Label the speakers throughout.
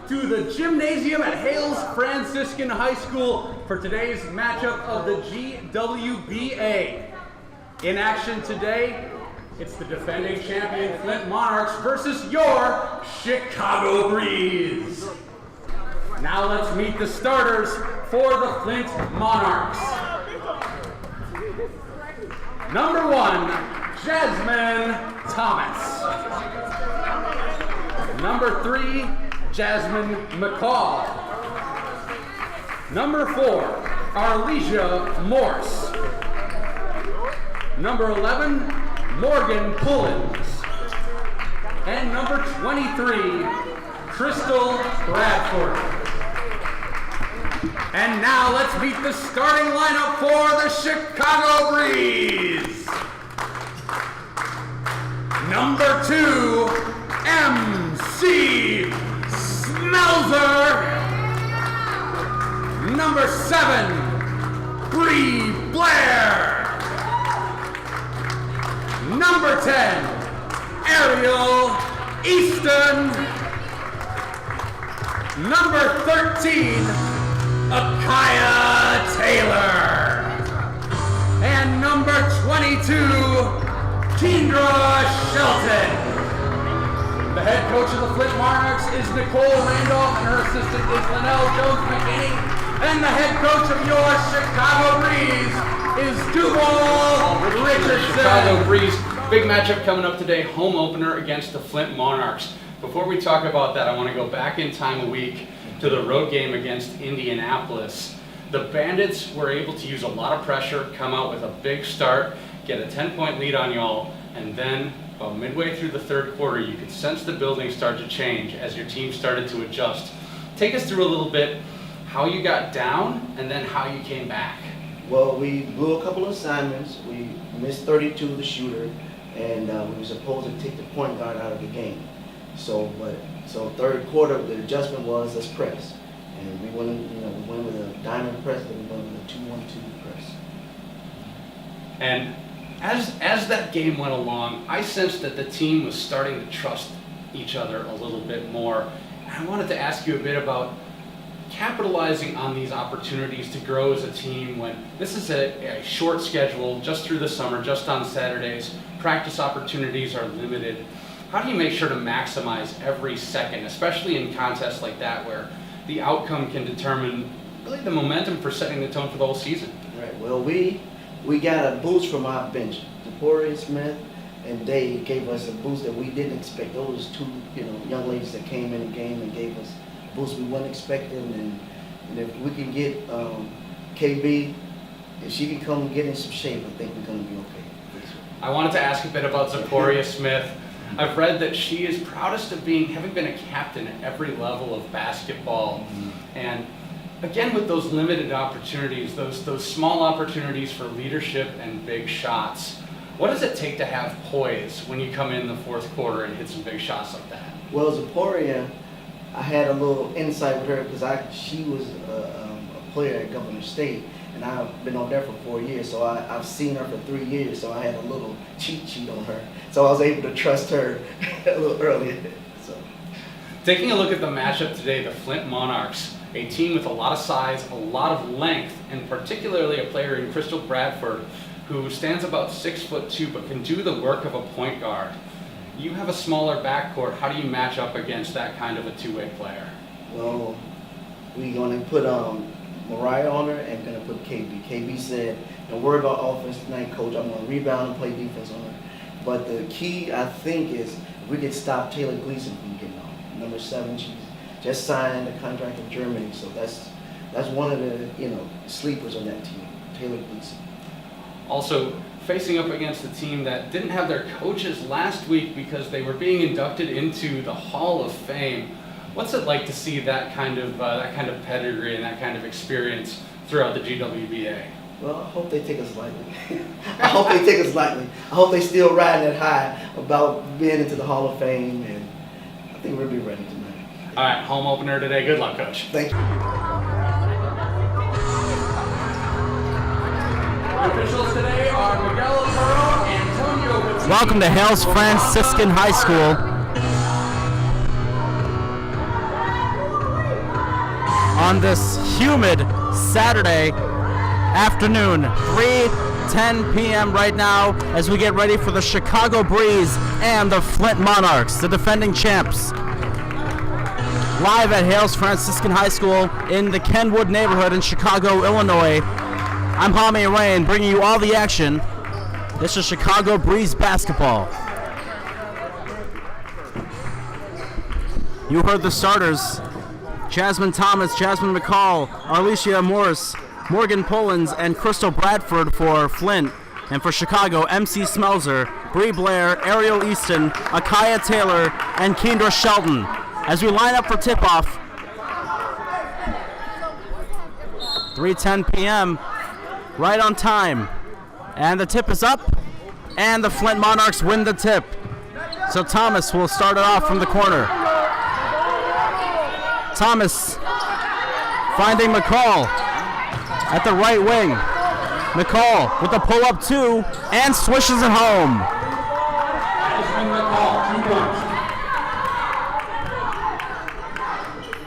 Speaker 1: to the gymnasium at Hales Franciscan High School for today's matchup of the GWBA. In action today, it's the defending champion Flint Monarchs versus your Chicago Breeze. Now let's meet the starters for the Flint Monarchs. Number 1, Jasmine Thomas. Number 3, Jasmine McCall. Number 4, Arlesia Morse. Number 11, Morgan Pullins. And number 23, Crystal Bradford. And now let's meet the starting lineup for the Chicago Breeze. Number 2, MC Smelzer. Number 7, Bree Blair. Number 10, Ariel Easton. Number 13, Akaya Taylor. And number 22, Kendra Shelton. The head coach of the Flint Monarchs is Nicole Randolph, and her assistant is Linnell Jones-McKinney. And the head coach of your Chicago Breeze is Duval Richardson.
Speaker 2: Chicago Breeze, big matchup coming up today, home opener against the Flint Monarchs. Before we talk about that, I want to go back in time a week to the road game against Indianapolis. The Bandits were able to use a lot of pressure, come out with a big start, get a 10-point lead on y'all, and then about midway through the third quarter, you could sense the building start to change as your team started to adjust. Take us through a little bit how you got down and then how you came back.
Speaker 3: Well, we blew a couple of assignments. We missed 32, the shooter, and we were supposed to take the point guard out of the game. So third quarter, the adjustment was let's press, and we went with a diamond press, and we went with a 2-1-2 press.
Speaker 2: And as that game went along, I sensed that the team was starting to trust each other a little bit more. I wanted to ask you a bit about capitalizing on these opportunities to grow as a team when this is a short schedule, just through the summer, just on Saturdays. Practice opportunities are limited. How do you make sure to maximize every second, especially in contests like that where the outcome can determine really the momentum for setting the tone for the whole season?
Speaker 3: Right. Well, we got a boost from our bench. Deporia Smith and Dave gave us a boost that we didn't expect. Those two, young ladies that came in the game and gave us a boost we weren't expecting. And if we can get KB, if she can come get in some shape, I think we're going to be okay.
Speaker 2: I wanted to ask a bit about Deporia Smith. I've read that she is proudest of having been a captain at every level of basketball. Mm-hmm. And again, with those limited opportunities, those small opportunities for leadership and big shots, what does it take to have poise when you come in the fourth quarter and hit some big shots like that?
Speaker 3: Well, Deporia, I had a little insight with her because she was a player at Governor State, and I've been on there for 4 years, so I've seen her for 3 years, so I had a little cheat sheet on her. So I was able to trust her a little earlier. So,
Speaker 2: taking a look at the matchup today, the Flint Monarchs, a team with a lot of size, a lot of length, and particularly a player in Crystal Bradford who stands about 6'2" but can do the work of a point guard. You have a smaller backcourt. How do you match up against that kind of a two-way player?
Speaker 3: Well, we're going to put Mariah on her and going to put KB. KB said, don't worry about offense tonight, coach. I'm going to rebound and play defense on her. But the key, I think, is if we could stop Taylor Gleason from getting on. Number 7, she's just signed a contract in Germany, so that's one of the sleepers on that team, Taylor Gleason.
Speaker 2: Also, facing up against a team that didn't have their coaches last week because they were being inducted into the Hall of Fame. What's it like to see that kind of pedigree and that kind of experience throughout the GWBA?
Speaker 3: Well, I hope they take us lightly. I hope they still riding that high about being into the Hall of Fame, and I think we'll be ready tonight.
Speaker 2: All right, home opener today. Good luck, Coach.
Speaker 3: Thank you.
Speaker 1: Officials today are Miguel Perro and Antonio.
Speaker 4: Welcome to Hales Franciscan High School. on this humid Saturday afternoon. 3:10 p.m. right now as we get ready for the Chicago Breeze and the Flint Monarchs, the defending champs. Live at Hales Franciscan High School in the Kenwood neighborhood in Chicago, Illinois. I'm Hami Rain, bringing you all the action. This is Chicago Breeze basketball. You heard the starters. Jasmine Thomas, Jasmine McCall, Arlesia Morris, Morgan Pullins, and Crystal Bradford for Flint. And for Chicago, MC Smelzer, Bree Blair, Ariel Easton, Akaya Taylor, and Kendra Shelton. As we line up for tip-off, 3:10 p.m., right on time. And the tip is up, and the Flint Monarchs win the tip. So Thomas will start it off from the corner. Thomas finding McCall at the right wing. McCall with the pull-up two, and swishes it home.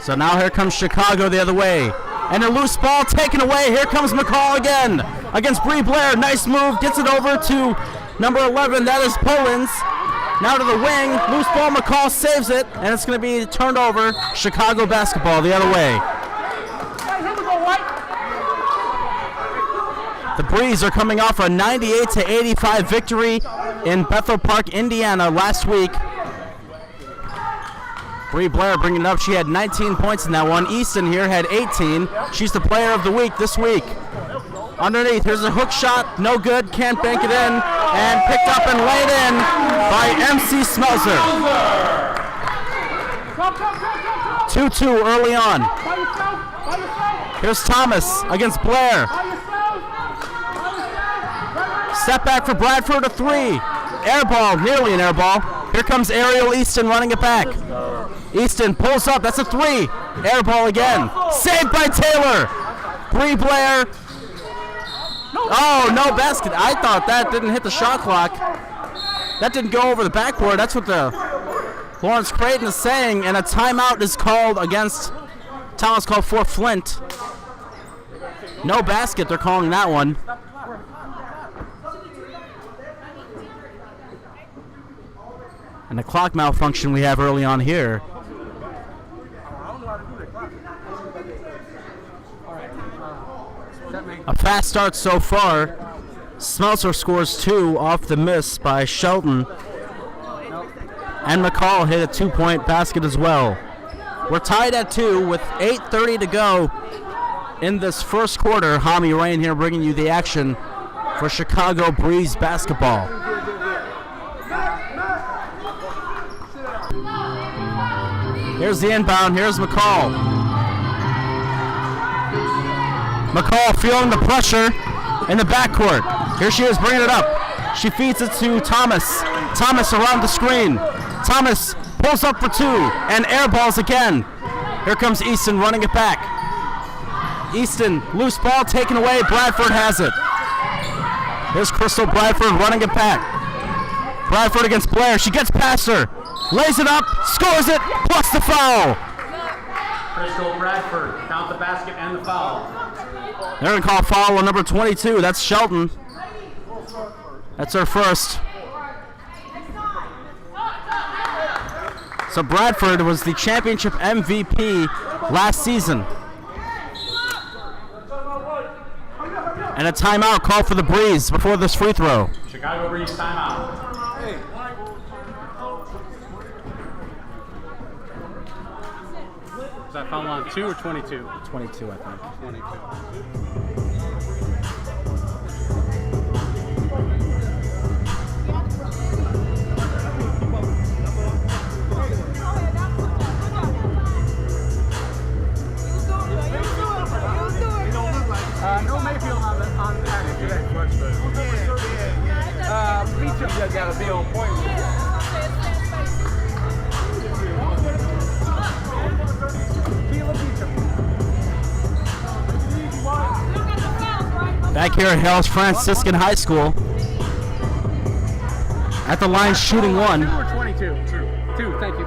Speaker 4: So now here comes Chicago the other way. And a loose ball taken away. Here comes McCall again against Bree Blair. Nice move. Gets it over to number 11. That is Pullins. Now to the wing. Loose ball. McCall saves it. And it's going to be turned over. Chicago basketball the other way. The Breeze are coming off a 98-85 victory in Bethel Park, Indiana last week. Bree Blair bringing it up. She had 19 points in that one. Easton here had 18. She's the player of the week this week. Underneath, here's a hook shot. No good. Can't bank it in. And picked up and laid in by MC Smelzer. 2-2 early on. Here's Thomas against Blair. Step back for Bradford, a three. Air ball, nearly an air ball. Here comes Ariel Easton running it back. Easton pulls up, that's a three. Air ball again. Saved by Taylor. Bree Blair. Oh, no basket. I thought that didn't hit the shot clock. That didn't go over the backboard. That's what the Lawrence Creighton is saying, and a timeout is called against, timeout's called for Flint. No basket, they're calling that one. And the clock malfunction we have early on here. A fast start so far. Smelzer scores two off the miss by Shelton. And McCall hit a two-point basket as well. We're tied at 2 with 8:30 to go in this first quarter. Hami Rain here bringing you the action for Chicago Breeze basketball. Here's the inbound. Here's McCall. McCall feeling the pressure in the backcourt. Here she is bringing it up. She feeds it to Thomas. Thomas around the screen. Thomas pulls up for two and airballs again. Here comes Easton running it back. Easton, loose ball taken away. Bradford has it. Here's Crystal Bradford running it back. Bradford against Blair. She gets past her. Lays it up, scores it, plus the foul.
Speaker 1: Crystal Bradford, count the basket and the foul.
Speaker 4: They're going to call foul on number 22. That's Shelton. That's her first. So Bradford was the championship MVP last season. And a timeout called for the Breeze before this free throw.
Speaker 1: Chicago Breeze timeout. Is that foul on 2 or 22?
Speaker 4: 22, I think.
Speaker 1: 22. No Mayfield on the package today. Beecham just got to be on point.
Speaker 4: Back here at Hales Franciscan High School. At the line shooting one.
Speaker 1: 2 or 22? 2, thank you.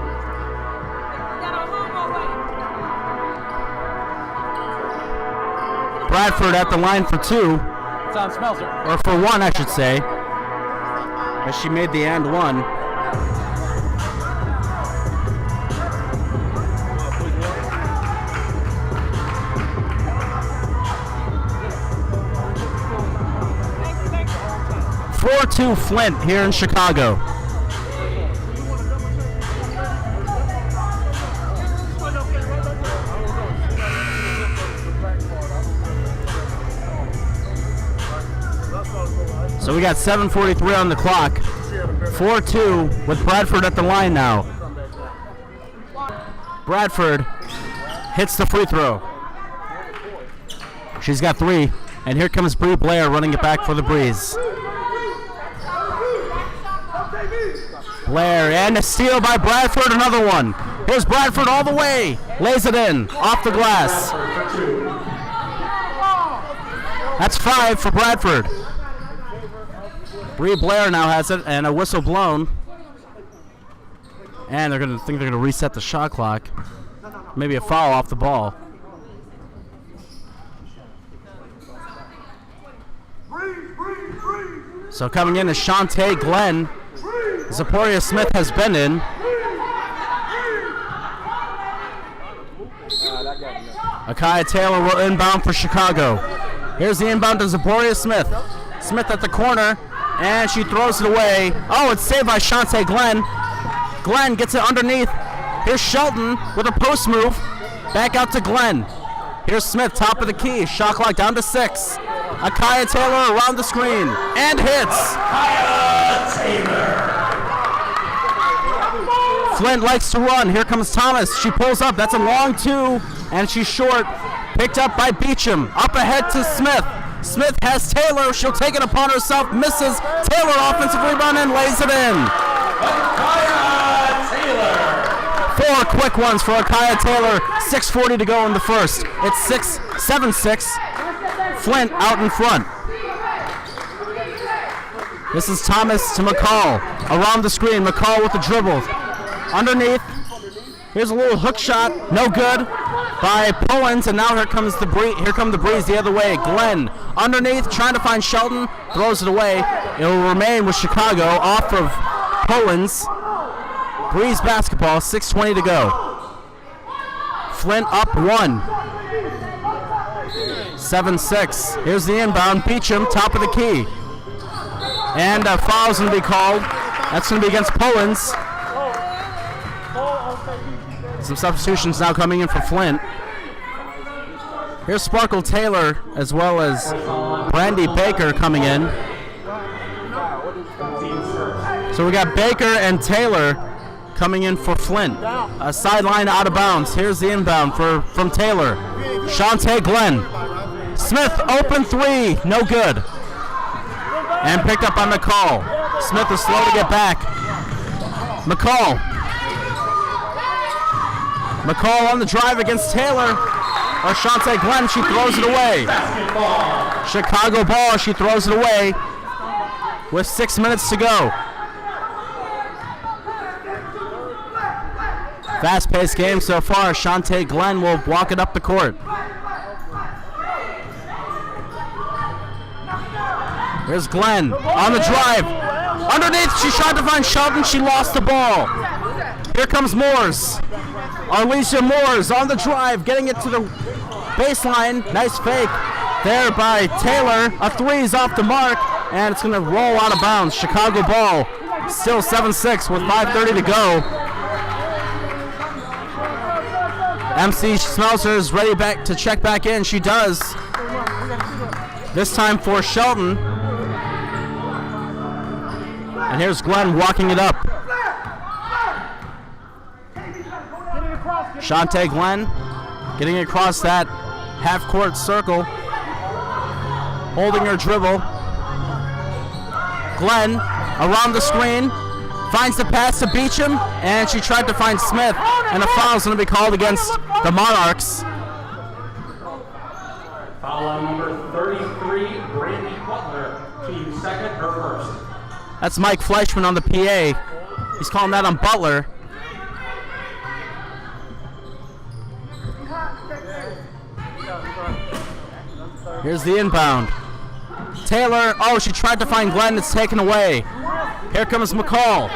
Speaker 4: Bradford at the line for 2.
Speaker 1: It's on Smelser.
Speaker 4: Or for 1, I should say. As she made the and 1. (4-2) Flint here in Chicago. So we got 7:43 on the clock. 4-2 with Bradford at the line now. Bradford hits the free throw. She's got 3. And here comes Bree Blair running it back for the Breeze. Blair, and a steal by Bradford, another one. Here's Bradford all the way. Lays it in, off the glass. That's 5 for Bradford. Bree Blair now has it, and a whistle blown. And they're gonna reset the shot clock. Maybe a foul off the ball. So coming in is Shantae Glenn. Zaporia Smith has been in. Akaya Taylor will inbound for Chicago. Here's the inbound to Zaporia Smith. Smith at the corner, and she throws it away. Oh, it's saved by Shantae Glenn. Glenn gets it underneath. Here's Shelton with a post move. Back out to Glenn. Here's Smith, top of the key. Shot clock down to 6. Akaya Taylor around the screen, and hits.
Speaker 2: Akaya Taylor.
Speaker 4: Flint likes to run. Here comes Thomas. She pulls up. That's a long 2, and she's short. Picked up by Beecham. Up ahead to Smith. Smith has Taylor. She'll take it upon herself. Misses. Taylor offensive rebound and lays it in.
Speaker 2: Akaya Taylor.
Speaker 4: 4 quick ones for Akaya Taylor. 6:40 to go in the first. It's 7-6. Flint out in front. This is Thomas to McCall. Around the screen. McCall with the dribble. Underneath. Here's a little hook shot. No good by Pullins, and now here come the Breeze the other way. Glenn underneath, trying to find Shelton. Throws it away. It will remain with Chicago off of Pullins. Breeze basketball, 6:20 to go. Flint up 1. 7-6. Here's the inbound. Beecham, top of the key. And a foul's going to be called. That's going to be against Pullins. Some substitutions now coming in for Flint. Here's Sparkle Taylor as well as Brandy Baker coming in. So we got Baker and Taylor coming in for Flint. A sideline out of bounds. Here's the inbound from Taylor. Shantae Glenn. Smith, open 3, no good. And picked up on McCall. Smith is slow to get back. McCall on the drive against Taylor. Or Shantae Glenn, she throws it away. Chicago ball, she throws it away with 6 minutes to go. Fast-paced game so far. Shantae Glenn will walk it up the court. Here's Glenn on the drive. Underneath, she tried to find Shelton. She lost the ball. Here comes Moores. Arlesia Moores on the drive, getting it to the baseline. Nice fake there by Taylor. A 3's off the mark, and it's going to roll out of bounds. Chicago ball, still 7-6 with 5:30 to go. MC Smelser is ready back to check back in. She does. This time for Shelton. And here's Glenn walking it up. Shantae Glenn getting across that half-court circle. Holding her dribble. Glenn around the screen. Finds the pass to Beecham, and she tried to find Smith, and a foul is going to be called against the Monarchs.
Speaker 1: Foul on number 33, Brandy Butler, team second, her first.
Speaker 4: That's Mike Fleischman on the PA. He's calling that on Butler. Here's the inbound. Taylor, oh, she tried to find Glenn, it's taken away. Here comes McCall.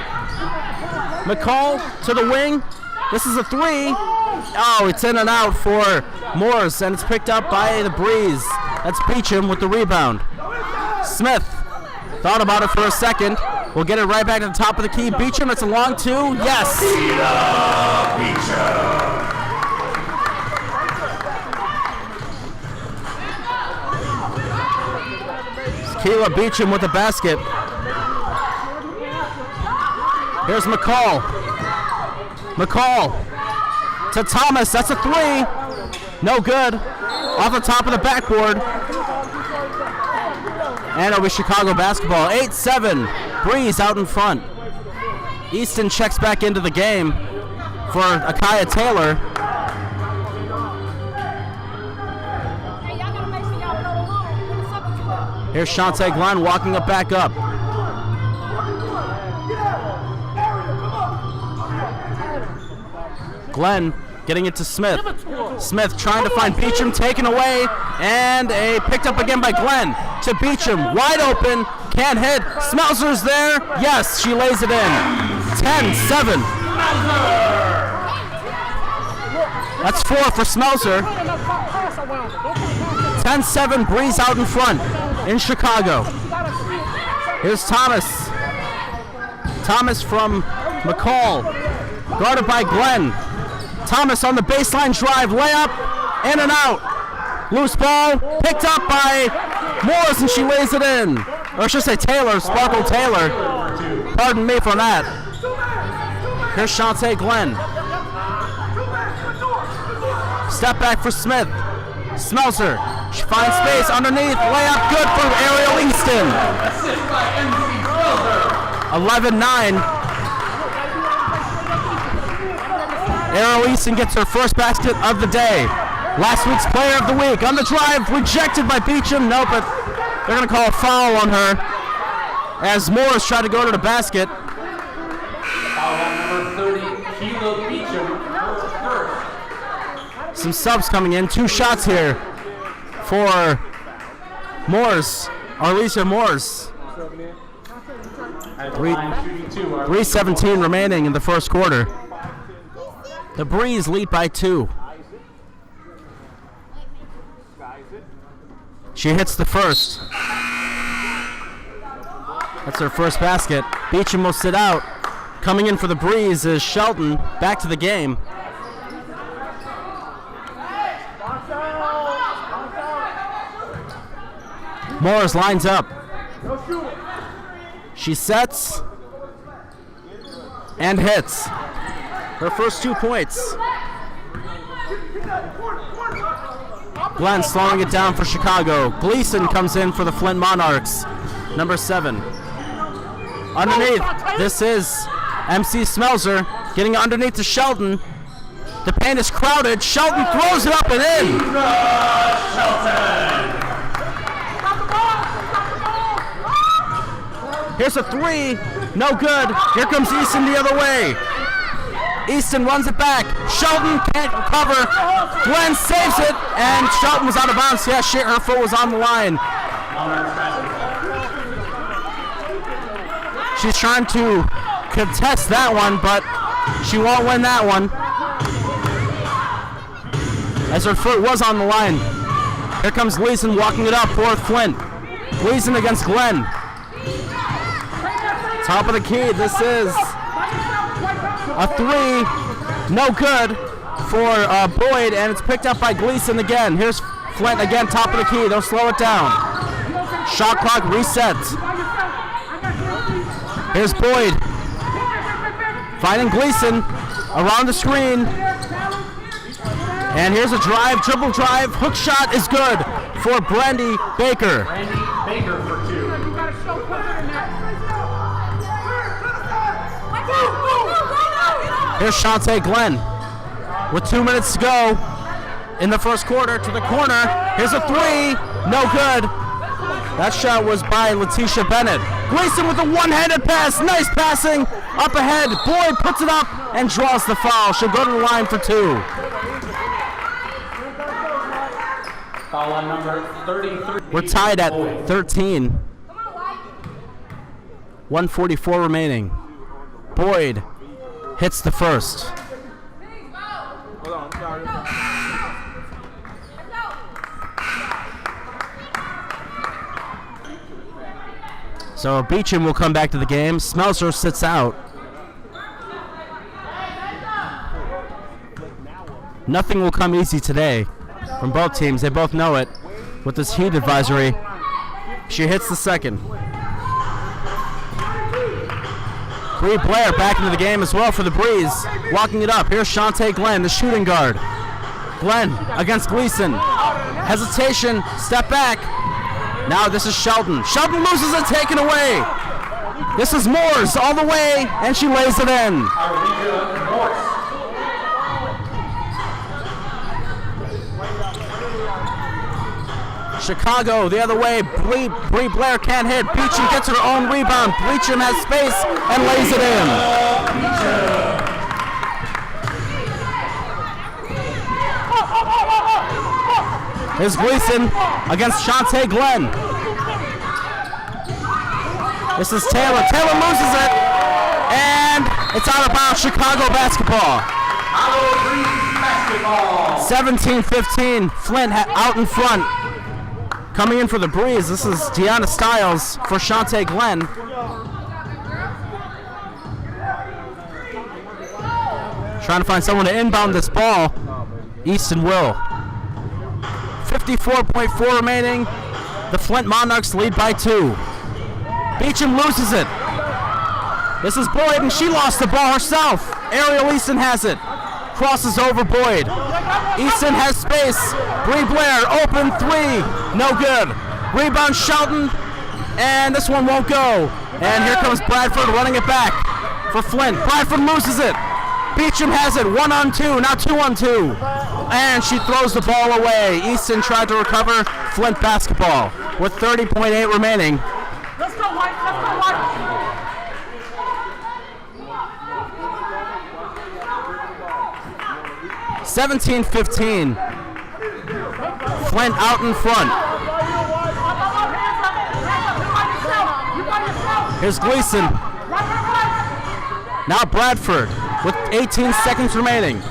Speaker 4: McCall to the wing. This is a three. Oh, it's in and out for Morris, and it's picked up by the Breeze. That's Beecham with the rebound. Smith thought about it for a second. We'll get it right back to the top of the key. Beecham, it's a long two. Yes. Keila Beecham with the basket. Here's McCall. McCall to Thomas. That's a three. No good. Off the top of the backboard. And it'll be Chicago basketball. 8-7. Breeze out in front. Easton checks back into the game for Akaya Taylor. Here's Shantae Glenn walking it back up. Glenn getting it to Smith. Smith trying to find Beecham, taken away, and a picked up again by Glenn to Beecham. Wide open, can't hit. Smelser's there. Yes, she lays it in. 10-7. That's 4 for Smelser. 10-7, Breeze out in front in Chicago. Here's Thomas. Thomas from McCall, guarded by Glenn. Thomas on the baseline drive, layup, in and out. Loose ball, picked up by Morris, and she lays it in. Or I should say Taylor, Sparkle Taylor. Pardon me for that. Here's Shantae Glenn. Step back for Smith. Smelser, she finds space underneath, layup good for Ariel Easton. 11-9. Ariel Easton gets her first basket of the day. Last week's player of the week. On the drive, rejected by Beecham. No, but they're going to call a foul on her as Morris tried to go to the basket.
Speaker 1: Foul on number 30, Keila Beecham, her first.
Speaker 4: Some subs coming in. 2 shots here for Morris. Arlesia Morris. 3:17 remaining in the first quarter. The Breeze lead by 2. She hits the first. That's her first basket. Beecham will sit out. Coming in for the Breeze is Shelton. Back to the game. Morris lines up. She sets and hits. Her first 2 points. Glenn slowing it down for Chicago. Gleason comes in for the Flint Monarchs, number 7. Underneath, this is MC Smelser getting underneath to Shelton. The paint is crowded. Shelton throws it up and in. Here's a 3. No good. Here comes Easton the other way. Easton runs it back. Shelton can't cover. Glenn saves it, and Shelton was out of bounds. Yeah, shit, her foot was on the line. She's trying to contest that one, but she won't win that one, as her foot was on the line. Here comes Gleason walking it up for Flint. Gleason against Glenn. Top of the key, this is a 3, no good for Boyd, and it's picked up by Gleason again. Here's Flint again, top of the key. They'll slow it down. Shot clock resets. Here's Boyd finding Gleason around the screen. And here's a drive, dribble drive, hook shot is good for Brandy Baker.
Speaker 1: Brandy Baker for 2.
Speaker 4: Here's Shantae Glenn with 2 minutes to go in the first quarter to the corner. Here's a 3, no good. That shot was by Letitia Bennett. Gleason with a one-handed pass, nice passing, up ahead. Boyd puts it up and draws the foul. She'll go to the line for 2.
Speaker 1: Foul on number 33.
Speaker 4: We're tied at 13. 1:44 remaining. Boyd hits the first. So Beecham will come back to the game. Smelser sits out. Nothing will come easy today from both teams. They both know it. With this heat advisory, she hits the second. Bree Blair back into the game as well for the Breeze. Walking it up. Here's Shantae Glenn, the shooting guard. Glenn against Gleason. Hesitation, step back. Now this is Sheldon. Sheldon loses it, taken away. This is Moores all the way, and she lays it in. Chicago the other way. Bree Blair can't hit. Beecham gets her own rebound. Beecham has space and lays it in. Here's Gleason against Shantae Glenn. This is Taylor. Taylor loses it. And it's out of bounds. Chicago basketball. 17-15. Flint out in front. Coming in for the Breeze, this is Deanna Stiles for Shantae Glenn. Trying to find someone to inbound this ball. Easton will. 54.4 remaining. The Flint Monarchs lead by 2. Beecham loses it. This is Boyd, and she lost the ball herself. Ariel Easton has it. Crosses over Boyd. Easton has space. Bree Blair, open 3. No good. Rebound Shelton, and this one won't go. And here comes Bradford running it back for Flint. Bradford loses it. Beecham has it 1-on-2, now 2-on-2. And she throws the ball away. Easton tried to recover. Flint basketball with 30.8 remaining.
Speaker 5: Let's go, White. Let's go, White.
Speaker 4: 17-15. Flint out in front. Here's Gleason. Now Bradford with 18 seconds remaining.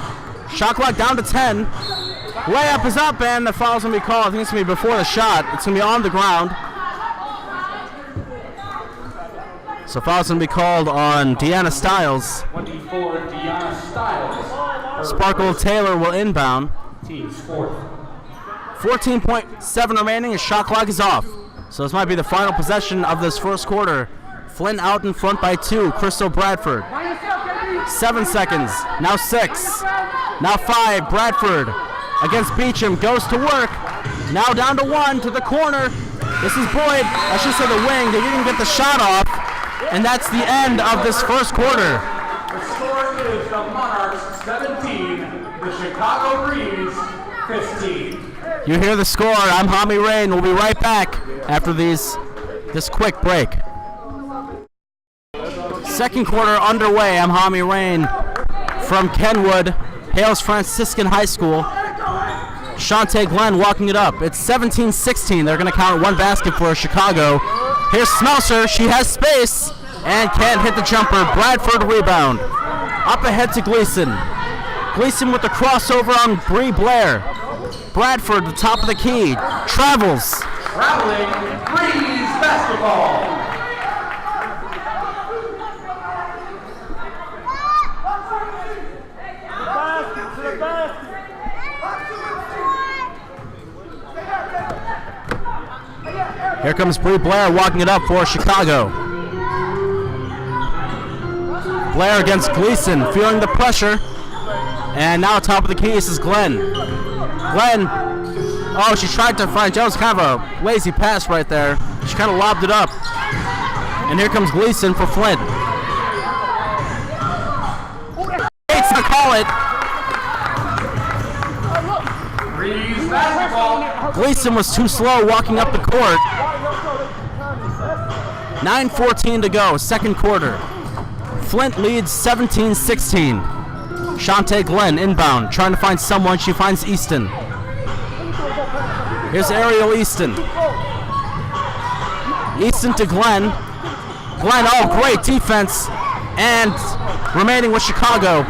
Speaker 4: Shot clock down to 10. Layup is up and the foul's going to be called. I think it's going to be before the shot. It's going to be on the ground. So foul's going to be called on Deanna Stiles.
Speaker 1: 24, Deanna Stiles.
Speaker 4: Sparkle Taylor will inbound.
Speaker 1: Team's fourth.
Speaker 4: 14.7 remaining, and shot clock is off. So this might be the final possession of this first quarter. Flint out in front by 2. Crystal Bradford. 7 seconds. Now 6. Now 5. Bradford against Beecham goes to work. Now down to 1 to the corner. This is Boyd. I should say the wing. They didn't get the shot off. And that's the end of this first quarter.
Speaker 1: The score is the Monarchs 17, the Chicago Breeze 15.
Speaker 4: You hear the score. I'm Hami Rain. We'll be right back after this quick break. Second quarter underway. I'm Hami Rain from Kenwood, Hales Franciscan High School. Shantae Glenn walking it up. It's 17-16. They're going to count 1 basket for Chicago. Here's Smelser. She has space and can't hit the jumper. Bradford rebound. Up ahead to Gleason. Gleason with the crossover on Bree Blair. Bradford, the top of the key. Travels.
Speaker 1: Traveling Breeze basketball.
Speaker 4: Here comes Bree Blair walking it up for Chicago. Blair against Gleason, feeling the pressure. And now top of the key, this is Glenn. Glenn, oh, she tried to find, that was kind of a lazy pass right there. She kind of lobbed it up. And here comes Gleason for Flint. It's to call it.
Speaker 1: Breeze basketball.
Speaker 4: Gleason was too slow walking up the court. 9:14 to go, second quarter. Flint leads 17-16. Shantae Glenn inbound, trying to find someone. She finds Easton. Here's Ariel Easton. Easton to Glenn. Glenn, oh, great defense. And remaining with Chicago.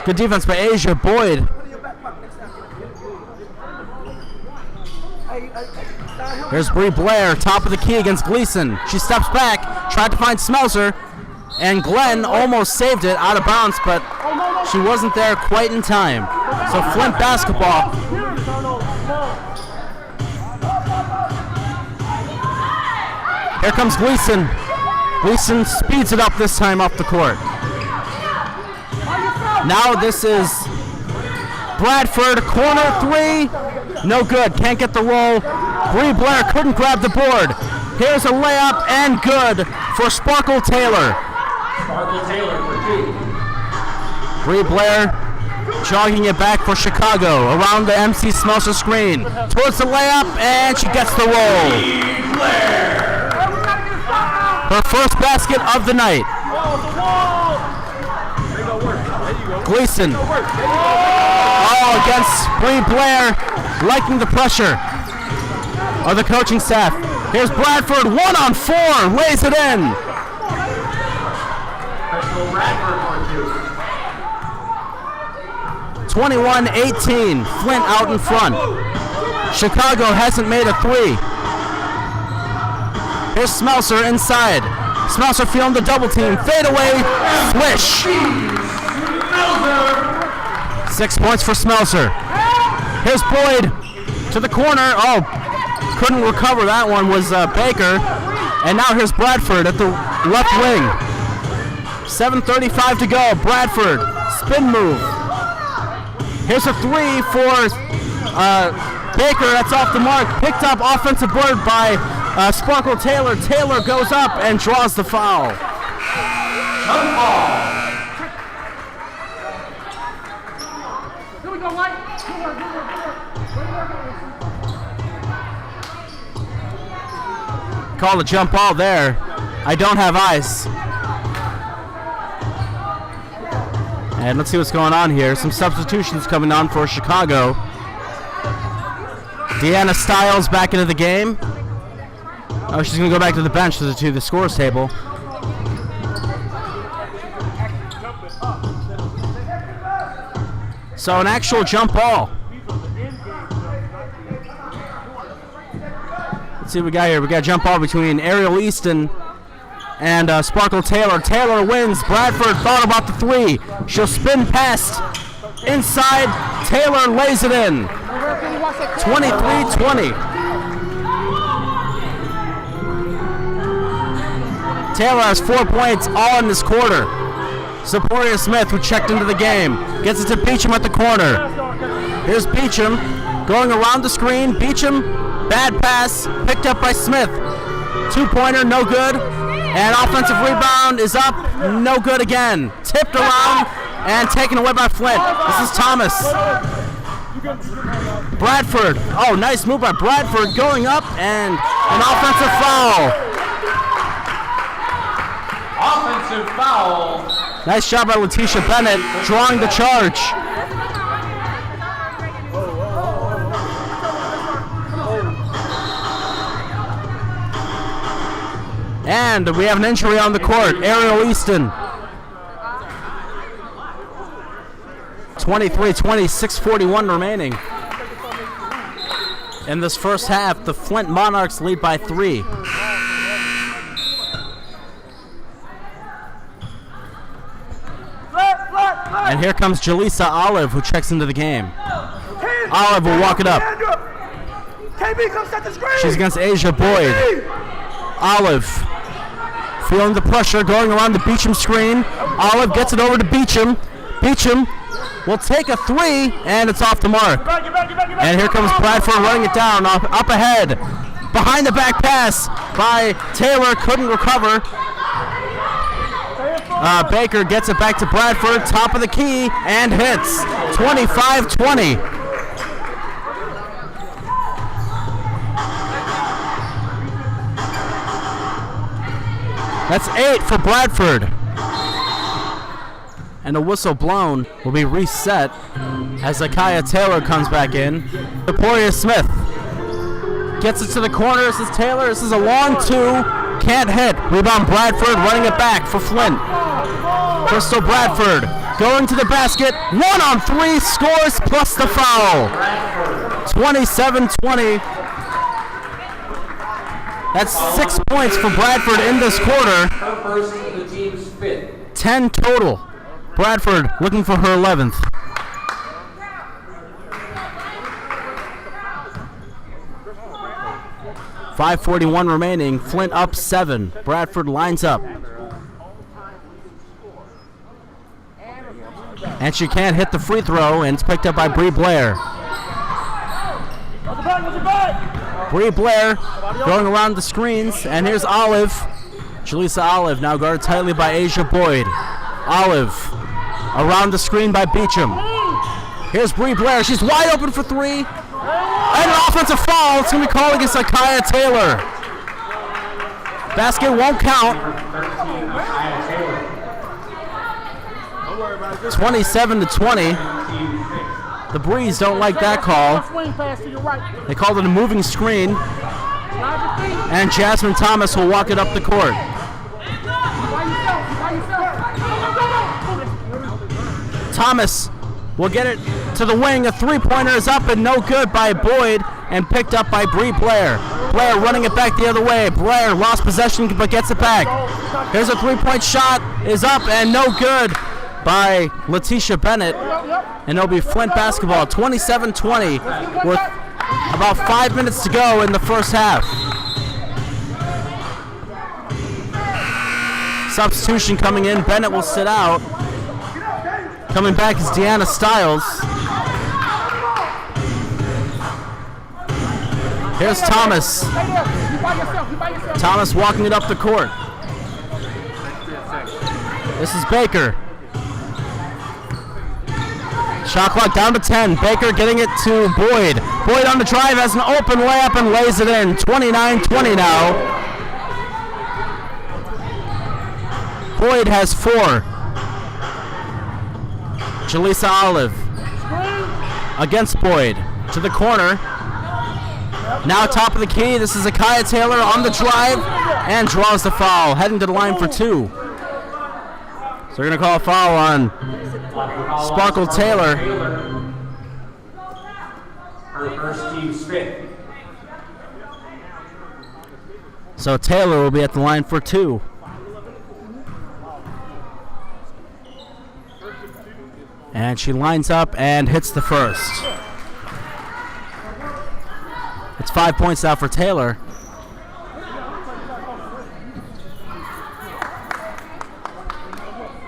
Speaker 4: Good defense by Asia Boyd. Here's Bree Blair, top of the key against Gleason. She steps back, tried to find Smelser, and Glenn almost saved it out of bounds, but she wasn't there quite in time. So Flint basketball. Here comes Gleason. Gleason speeds it up this time off the court. Now this is Bradford, corner three. No good, can't get the roll. Bree Blair couldn't grab the board. Here's a layup and good for Sparkle Taylor.
Speaker 1: Sparkle Taylor for 2.
Speaker 4: Bree Blair jogging it back for Chicago around the MC Smelser screen. Towards the layup and she gets the roll.
Speaker 1: Bree Blair.
Speaker 4: Her first basket of the night. Gleason. Oh, against Bree Blair, liking the pressure of the coaching staff. Here's Bradford, 1-on-4, lays it in.
Speaker 1: Crystal Bradford for 2.
Speaker 4: 21-18, Flint out in front. Chicago hasn't made a three. Here's Smelser inside. Smelser feeling the double team. Fade away, swish. 6 points for Smelser. Here's Boyd to the corner. Oh, couldn't recover. That one was Baker. And now here's Bradford at the left wing. 7:35 to go. Bradford, spin move. Here's a three for Baker. That's off the mark. Picked up offensive board by Sparkle Taylor. Taylor goes up and draws the foul.
Speaker 1: Jump ball.
Speaker 5: Here we go, White.
Speaker 4: Call a jump ball there. I don't have eyes. And let's see what's going on here. Some substitutions coming on for Chicago. Deanna Stiles back into the game. Oh, she's going to go back to the bench to the scores table. So an actual jump ball. Let's see what we got here. We got a jump ball between Ariel Easton and Sparkle Taylor. Taylor wins. Bradford thought about the three. She'll spin past inside. Taylor lays it in. 23-20. Taylor has 4 points all in this quarter. Saporia Smith, who checked into the game, gets it to Beecham at the corner. Here's Beecham going around the screen. Beecham, bad pass, picked up by Smith. 2-pointer, no good. And offensive rebound is up, no good again. Tipped around and taken away by Flint. This is Thomas. Bradford, oh, nice move by Bradford, going up and an offensive foul.
Speaker 1: Offensive foul.
Speaker 4: Nice job by Letitia Bennett, drawing the charge. And we have an injury on the court, Ariel Easton. 23-20, 6:41 remaining. In this first half, the Flint Monarchs lead by 3. And here comes Jaleesa Olive, who checks into the game. Olive will walk it up. She's against Asia Boyd. Olive feeling the pressure, going around the Beecham screen. Olive gets it over to Beecham. Beecham will take a three, and it's off the mark. And here comes Bradford running it down, up ahead. Behind the back pass by Taylor, couldn't recover. Baker gets it back to Bradford, top of the key, and hits. 25-20. That's 8 for Bradford. and a whistle blown will be reset as Akaya Taylor comes back in. Victoria Smith gets it to the corner. This is Taylor. This is a long two. Can't hit. Rebound Bradford running it back for Flint. Crystal Bradford going to the basket. 1 on 3 scores plus the foul. 27-20. That's 6 points for Bradford in this quarter.
Speaker 1: Her first, the team's 5th.
Speaker 4: 10 total. Bradford looking for her 11th. .541 remaining. Flint up 7. Bradford lines up. And she can't hit the free throw, and it's picked up by Bree Blair. Bree Blair going around the screens, and here's Olive. Jaleesa Olive now guarded tightly by Asia Boyd. Olive around the screen by Beecham. Here's Bree Blair. She's wide open for 3. And an offensive foul. It's going to be called against Akaya Taylor. Basket won't count. 27-20. The Breeze don't like that call. They called it a moving screen. And Jasmine Thomas will walk it up the court. Thomas will get it to the wing. A three-pointer is up and no good by Boyd and picked up by Bree Blair. Blair running it back the other way. Blair lost possession but gets it back. Here's a three-point shot. Is up and no good by Letitia Bennett. And it'll be Flint basketball. 27-20 with about 5 minutes to go in the first half. Substitution coming in. Bennett will sit out. Coming back is Deanna Stiles. Here's Thomas. Thomas walking it up the court. This is Baker. Shot clock down to 10. Baker getting it to Boyd. Boyd on the drive has an open layup and lays it in. 29-20 now. Boyd has 4. Jaleesa Olive against Boyd to the corner. Now top of the key. This is Akaya Taylor on the drive and draws the foul. Heading to the line for 2. So they're going to call a foul on Sparkle Taylor.
Speaker 1: Her first team's 5th.
Speaker 4: So Taylor will be at the line for 2. And she lines up and hits the first. It's 5 points now for Taylor.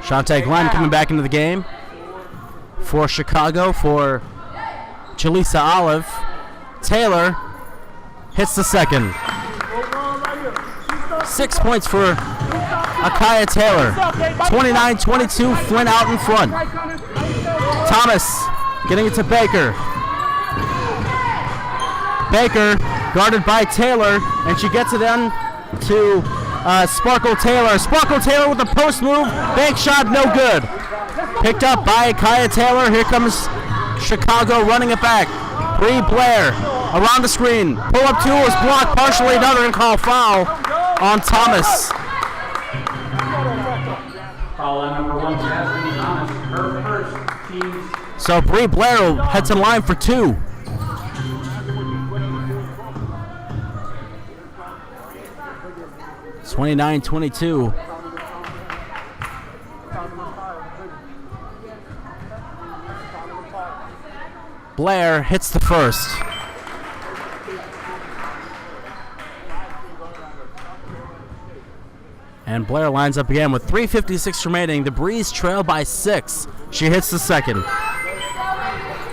Speaker 4: Shantae Glenn coming back into the game for Chicago for Jaleesa Olive. Taylor hits the second. 6 points for Akaya Taylor. 29-22, Flint out in front. Thomas getting it to Baker. Baker guarded by Taylor, and she gets it in to Sparkle Taylor. Sparkle Taylor with a post move. Bank shot, no good. Picked up by Akaya Taylor. Here comes Chicago running it back. Bree Blair around the screen. Pull up 2 is blocked partially. Another and call foul on Thomas.
Speaker 1: Foul on number 1, Jasmine Thomas. Her first team's.
Speaker 4: So Bree Blair will head to the line for 2. It's 29-22. Blair hits the first. And Blair lines up again with 3:56 remaining. The Breeze trail by 6. She hits the second.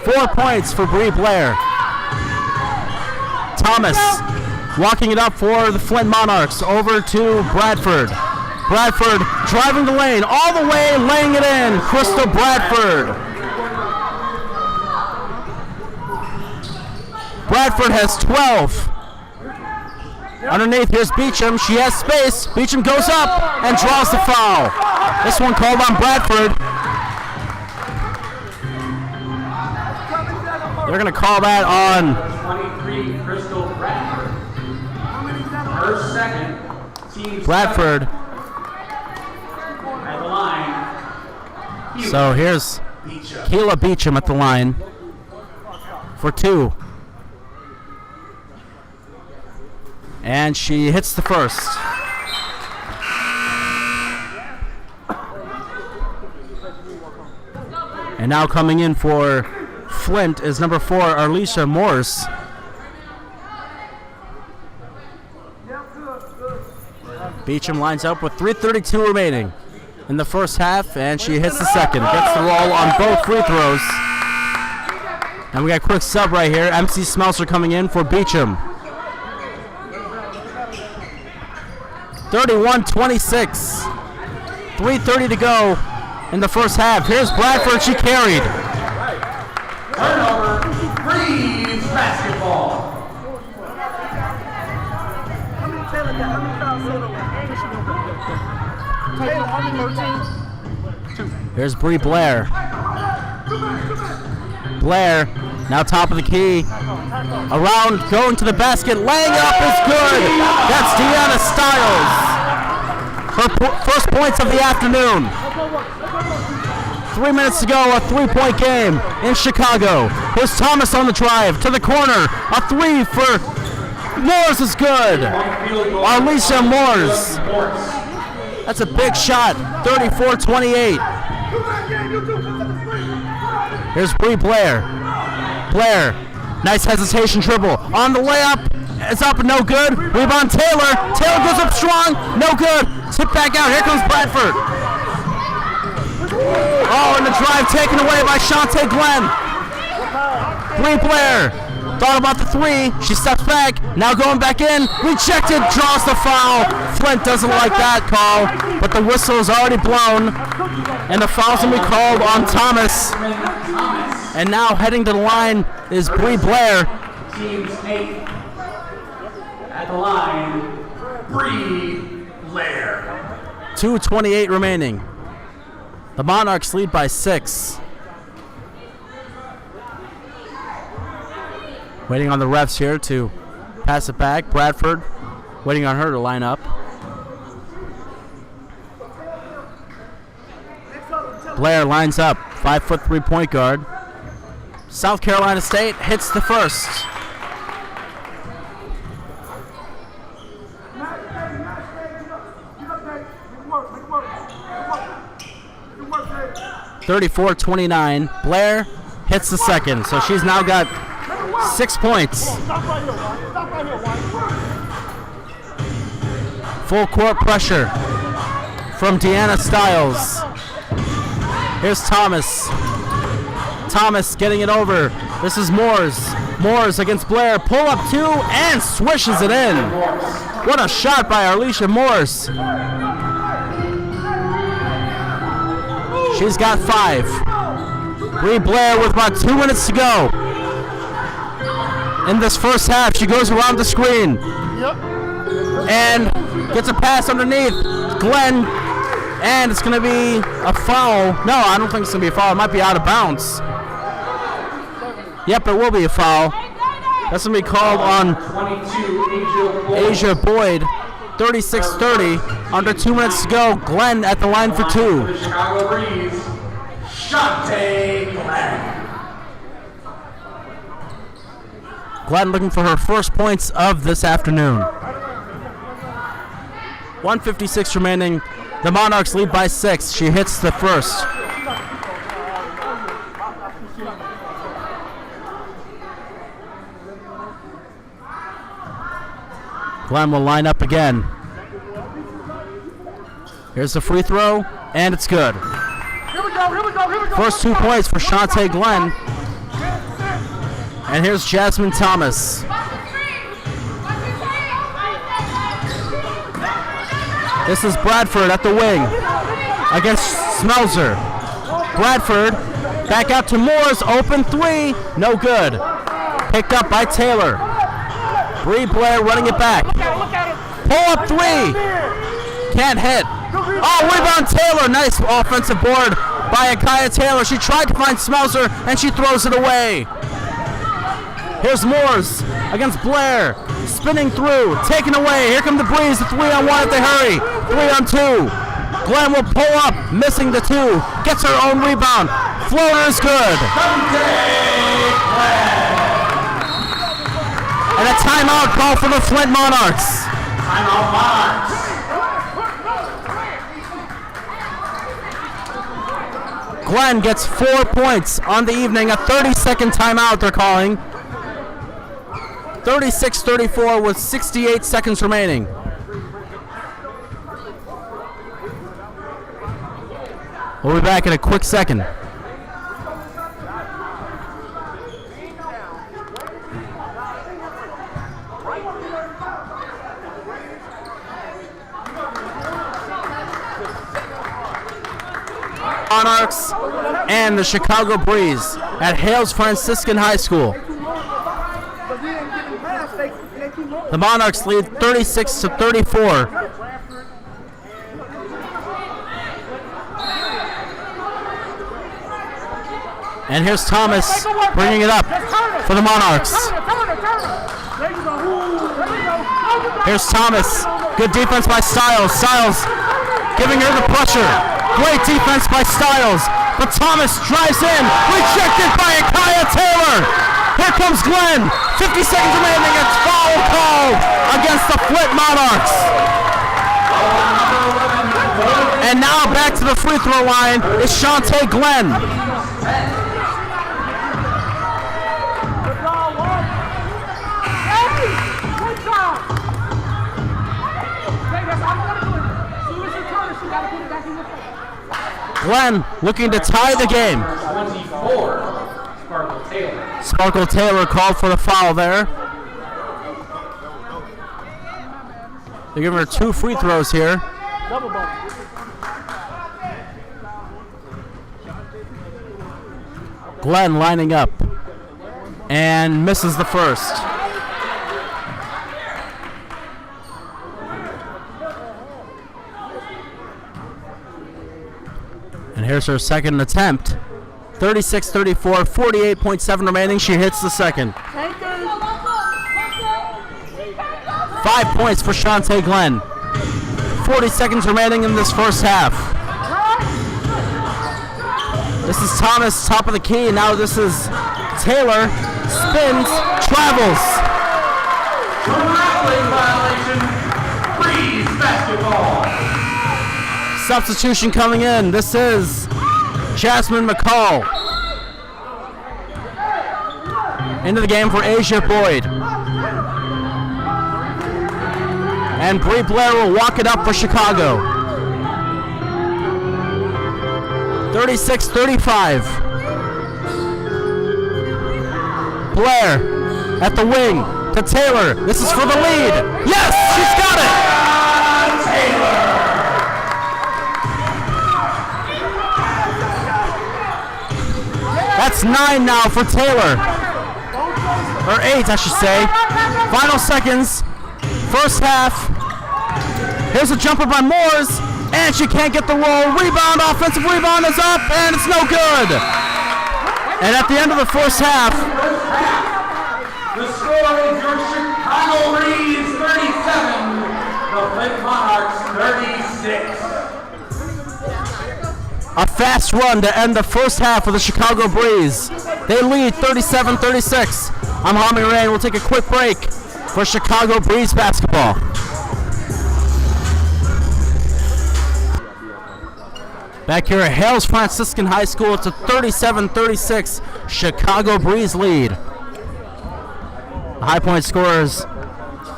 Speaker 4: 4 points for Bree Blair. Thomas walking it up for the Flint Monarchs over to Bradford. Bradford driving the lane all the way, laying it in. Crystal Bradford. Bradford has 12. Underneath, here's Beecham. She has space. Beecham goes up and draws the foul. This one called on Bradford. They're going to call that on
Speaker 1: 23, Crystal Bradford. Her second. Team
Speaker 4: Bradford.
Speaker 1: at the line.
Speaker 4: So here's
Speaker 1: Beecher.
Speaker 4: Keela Beecham at the line for 2. And she hits the first. And now coming in for Flint is number 4, Arlisha Morse. Beecham lines up with 3:32 remaining in the first half, and she hits the second. Gets the roll on both free throws. And we got a quick sub right here. MC Smelser coming in for Beecham. 31-26. 3:30 to go in the first half. Here's Bradford. She carried.
Speaker 1: Turnover. Breeze basketball.
Speaker 4: Here's Bree Blair. Blair, now top of the key. Around, going to the basket, laying up is good. That's Deanna Stiles. Her first points of the afternoon. 3 minutes to go, a 3-point game in Chicago. Here's Thomas on the drive to the corner. A 3 for Moores is good. Arlisha Moores. That's a big shot. 34-28. Here's Bree Blair. Blair, nice hesitation dribble. On the layup, it's up and no good. Rebound Taylor. Taylor goes up strong, no good. Tip back out, here comes Bradford. Oh, and the drive taken away by Shantae Glenn. Bree Blair thought about the 3. She steps back, now going back in. Rejected, draws the foul. Flint doesn't like that call, but the whistle is already blown. And the foul's going to be called on Thomas. And now heading to the line is Bree Blair.
Speaker 1: Team 8 at the line. Bree Blair.
Speaker 4: 2:28 remaining. The Monarchs lead by 6. Waiting on the refs here to pass it back. Bradford waiting on her to line up. Blair lines up, 5'3" point guard. South Carolina State hits the first. (34-29). Blair hits the second, so she's now got 6 points. Full court pressure from Deanna Stiles. Here's Thomas. Thomas getting it over. This is Moores. Moores against Blair. Pull up 2 and swishes it in. What a shot by Arlisha Morse. She's got 5. Bree Blair with about 2 minutes to go. In this first half, she goes around the screen. And gets a pass underneath. Glenn. And it's going to be a foul. No, I don't think it's going to be a foul. It might be out of bounds. Yep, it will be a foul. That's going to be called on
Speaker 1: 22,
Speaker 4: Asia Boyd. 36-30. Under 2 minutes to go. Glenn at the line for 2.
Speaker 1: The Chicago Breeze. Shantae Glenn.
Speaker 4: Glenn looking for her first points of this afternoon. 1:56 remaining. The Monarchs lead by 6. She hits the first. Glenn will line up again. Here's the free throw, and it's good. First 2 points for Shantae Glenn. And here's Jasmine Thomas. This is Bradford at the wing against Smelser. Bradford back out to Moores. Open 3. No good. Picked up by Taylor. Bree Blair running it back. Pull up 3. Can't hit. Oh, rebound Taylor. Nice offensive board by Akaya Taylor. She tried to find Smelser and she throws it away. Here's Moores against Blair. Spinning through, taken away. Here come the Breeze, the 3-on-1 if they hurry. 3-on-2. Glenn will pull up, missing the 2. Gets her own rebound. Floater is good. And a timeout call for the Flint Monarchs.
Speaker 1: Timeout Monarchs.
Speaker 4: Glenn gets 4 points on the evening. A 30-second timeout they're calling. 36-34 with 68 seconds remaining. We'll be back in a quick second. Monarchs and the Chicago Breeze at Hales Franciscan High School. The Monarchs lead 36-34. And here's Thomas bringing it up for the Monarchs. Here's Thomas. Good defense by Stiles. Stiles giving her the pressure. Great defense by Stiles. But Thomas drives in. Rejected by Akaya Taylor. Here comes Glenn. 50 seconds remaining. It's foul called against the Flint Monarchs. And now back to the free throw line is Shantae Glenn. Glenn looking to tie the game.
Speaker 1: 24, Sparkle Taylor.
Speaker 4: Sparkle Taylor called for the foul there. They're giving her 2 free throws here. Glenn lining up and misses the first. And here's her second attempt. 36-34, 48.7 remaining. She hits the second. 5 points for Shantae Glenn. 40 seconds remaining in this first half. This is Thomas, top of the key. Now this is Taylor. Spins, travels.
Speaker 1: Traveling violation. Breeze basketball.
Speaker 4: Substitution coming in. This is Jasmine McCall. Into the game for Asia Boyd. And Bree Blair will walk it up for Chicago. 36-35. Blair at the wing to Taylor. This is for the lead. Yes, she's got it. That's 9 now for Taylor. Or 8, I should say. Final seconds. First half. Here's a jumper by Moores. And she can't get the roll. Rebound, offensive rebound is up, and it's no good. And at the end of the first half,
Speaker 1: the score is your Chicago Breeze 37, the Flint Monarchs 36.
Speaker 4: a fast run to end the first half of the Chicago Breeze. They lead 37-36. I'm Hami Rain. We'll take a quick break for Chicago Breeze basketball. Back here at Hales Franciscan High School, it's a 37-36 Chicago Breeze lead. The high point scorers,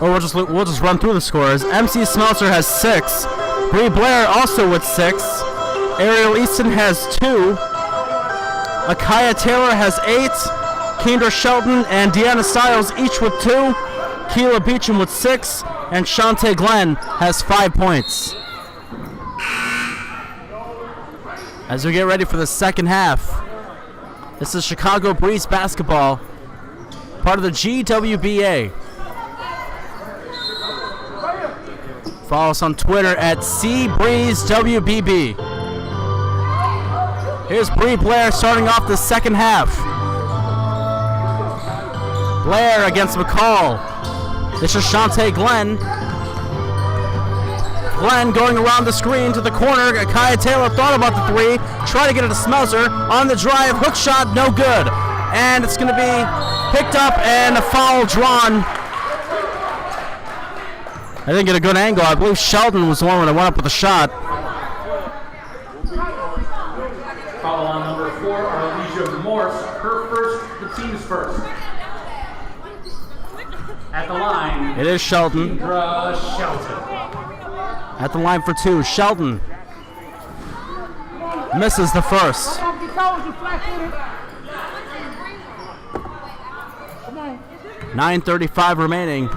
Speaker 4: or we'll just run through the scores. MC Smeltzer has 6. Bree Blair also with 6. Ariel Easton has 2. Akaya Taylor has 8. Kendra Shelton and Deanna Stiles each with 2. Keela Beecham with 6. And Shantae Glenn has 5 points. As we get ready for the second half, this is Chicago Breeze basketball, part of the GWBA. Follow us on Twitter at CBreezeWBB. Here's Bree Blair starting off the second half. Blair against McCall. This is Shantae Glenn. Glenn going around the screen to the corner. Kaya Taylor thought about the three. Try to get it to Smelser. On the drive, hook shot, no good. And it's going to be picked up and a foul drawn. I didn't get a good angle. I believe Sheldon was the one that went up with the shot.
Speaker 1: Foul on number 4, Alicia Morse. Her first, the team's first. At the line,
Speaker 4: It is Sheldon.
Speaker 1: Shelton.
Speaker 4: At the line for 2, Sheldon misses the first.
Speaker 5: Come on, get toes, you flat-footed. Come on.
Speaker 4: 9:35 remaining.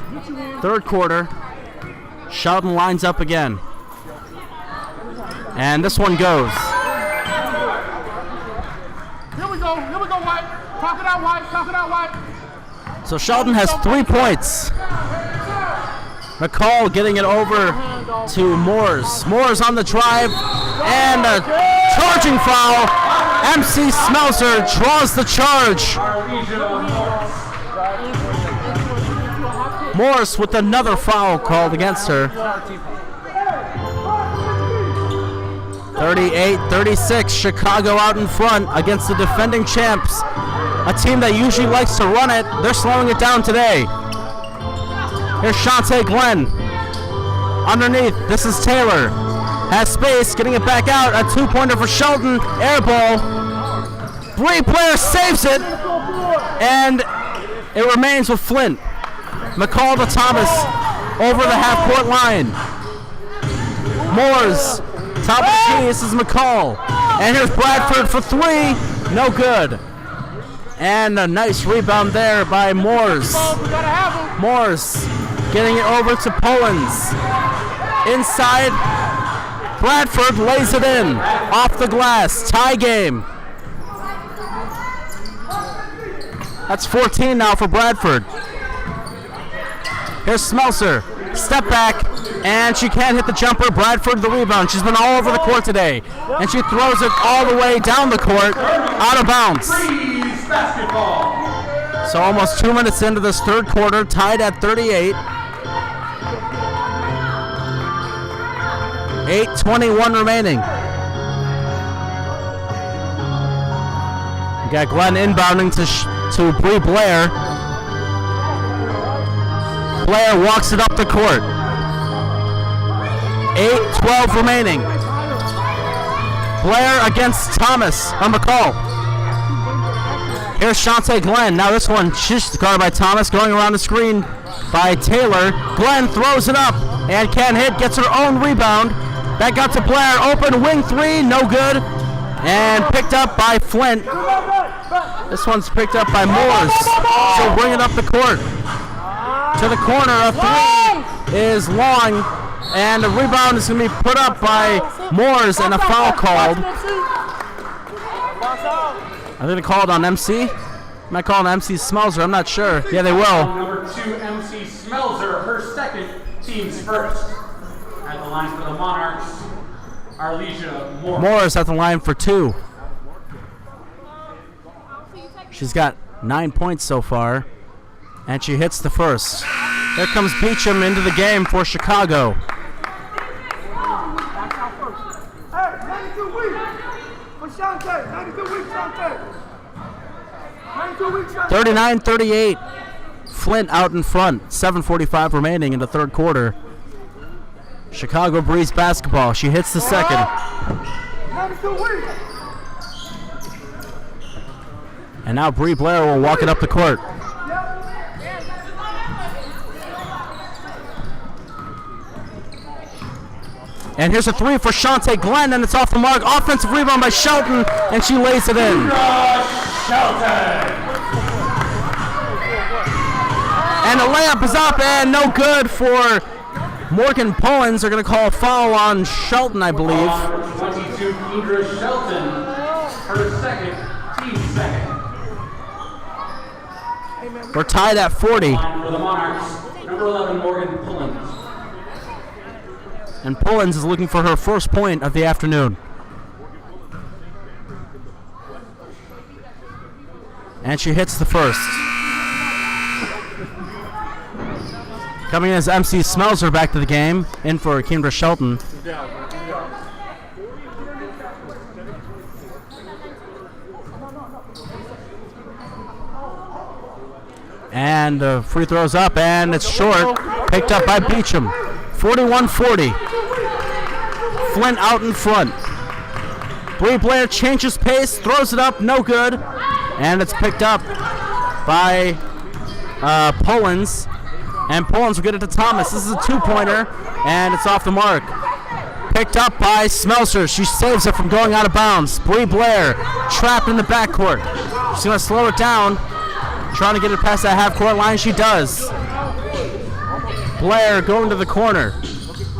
Speaker 4: Third quarter. Sheldon lines up again. And this one goes.
Speaker 5: Here we go, White. Talk it out, White.
Speaker 4: So Sheldon has 3 points. McCall getting it over to Moores. Moores on the drive and a charging foul. MC Smelser draws the charge. Morris with another foul called against her. 38-36, Chicago out in front against the defending champs. A team that usually likes to run it, they're slowing it down today. Here's Shantae Glenn. Underneath, this is Taylor. Has space, getting it back out. A 2-pointer for Sheldon. Air ball. Bree Blair saves it. And it remains with Flint. McCall to Thomas over the half-court line. Moores, top of the key, this is McCall. And here's Bradford for 3, no good. And a nice rebound there by Moores. Moores getting it over to Pullins. Inside, Bradford lays it in. Off the glass, tie game. That's 14 now for Bradford. Here's Smelser, step back, and she can't hit the jumper. Bradford the rebound. She's been all over the court today, and she throws it all the way down the court, out of bounds. So almost 2 minutes into this third quarter, tied at 38. 8:21 remaining. We got Glenn inbounding to Bree Blair. Blair walks it up the court. 8:12 remaining. Blair against Thomas on McCall. Here's Shantae Glenn. Now this one, she's guarded by Thomas, going around the screen by Taylor. Glenn throws it up and can't hit, gets her own rebound. That got to Blair, open wing 3, no good. And picked up by Flint. This one's picked up by Moores. So bring it up the court. To the corner, a 3 is long, and the rebound is going to be put up by Moores and a foul called. I think they called on MC. Might call on MC Smelser, I'm not sure. Yeah, they will.
Speaker 1: Number 2, MC Smelser, her second, team's first. At the line for the Monarchs, Arlesia Moore.
Speaker 4: Morris at the line for 2. She's got 9 points so far, and she hits the first. There comes Beecham into the game for Chicago. 39-38. Flint out in front. 7:45 remaining in the third quarter. Chicago Breeze basketball. She hits the second. And now Bree Blair will walk it up the court. And here's a 3 for Shantae Glenn, and it's off the mark. Offensive rebound by Shelton, and she lays it in. And the layup is up, and no good for Morgan Pullins. They're going to call a foul on Shelton, I believe.
Speaker 1: 22, Indra Shelton, her second, team second.
Speaker 4: We're tied at 40.
Speaker 1: For the Monarchs, number 11, Morgan Pullins.
Speaker 4: And Pullins is looking for her first point of the afternoon. And she hits the first. Coming in as MC Smelser back to the game, in for Kendra Shelton. And the free throw's up, and it's short. Picked up by Beecham. 41-40. Flint out in front. Bree Blair changes pace, throws it up, no good. And it's picked up by Pullins. And Pullins will get it to Thomas. This is a 2-pointer, and it's off the mark. Picked up by Smelser. She saves it from going out of bounds. Bree Blair trapped in the backcourt. She's going to slow it down. Trying to get it past that half-court line. She does. Blair going to the corner.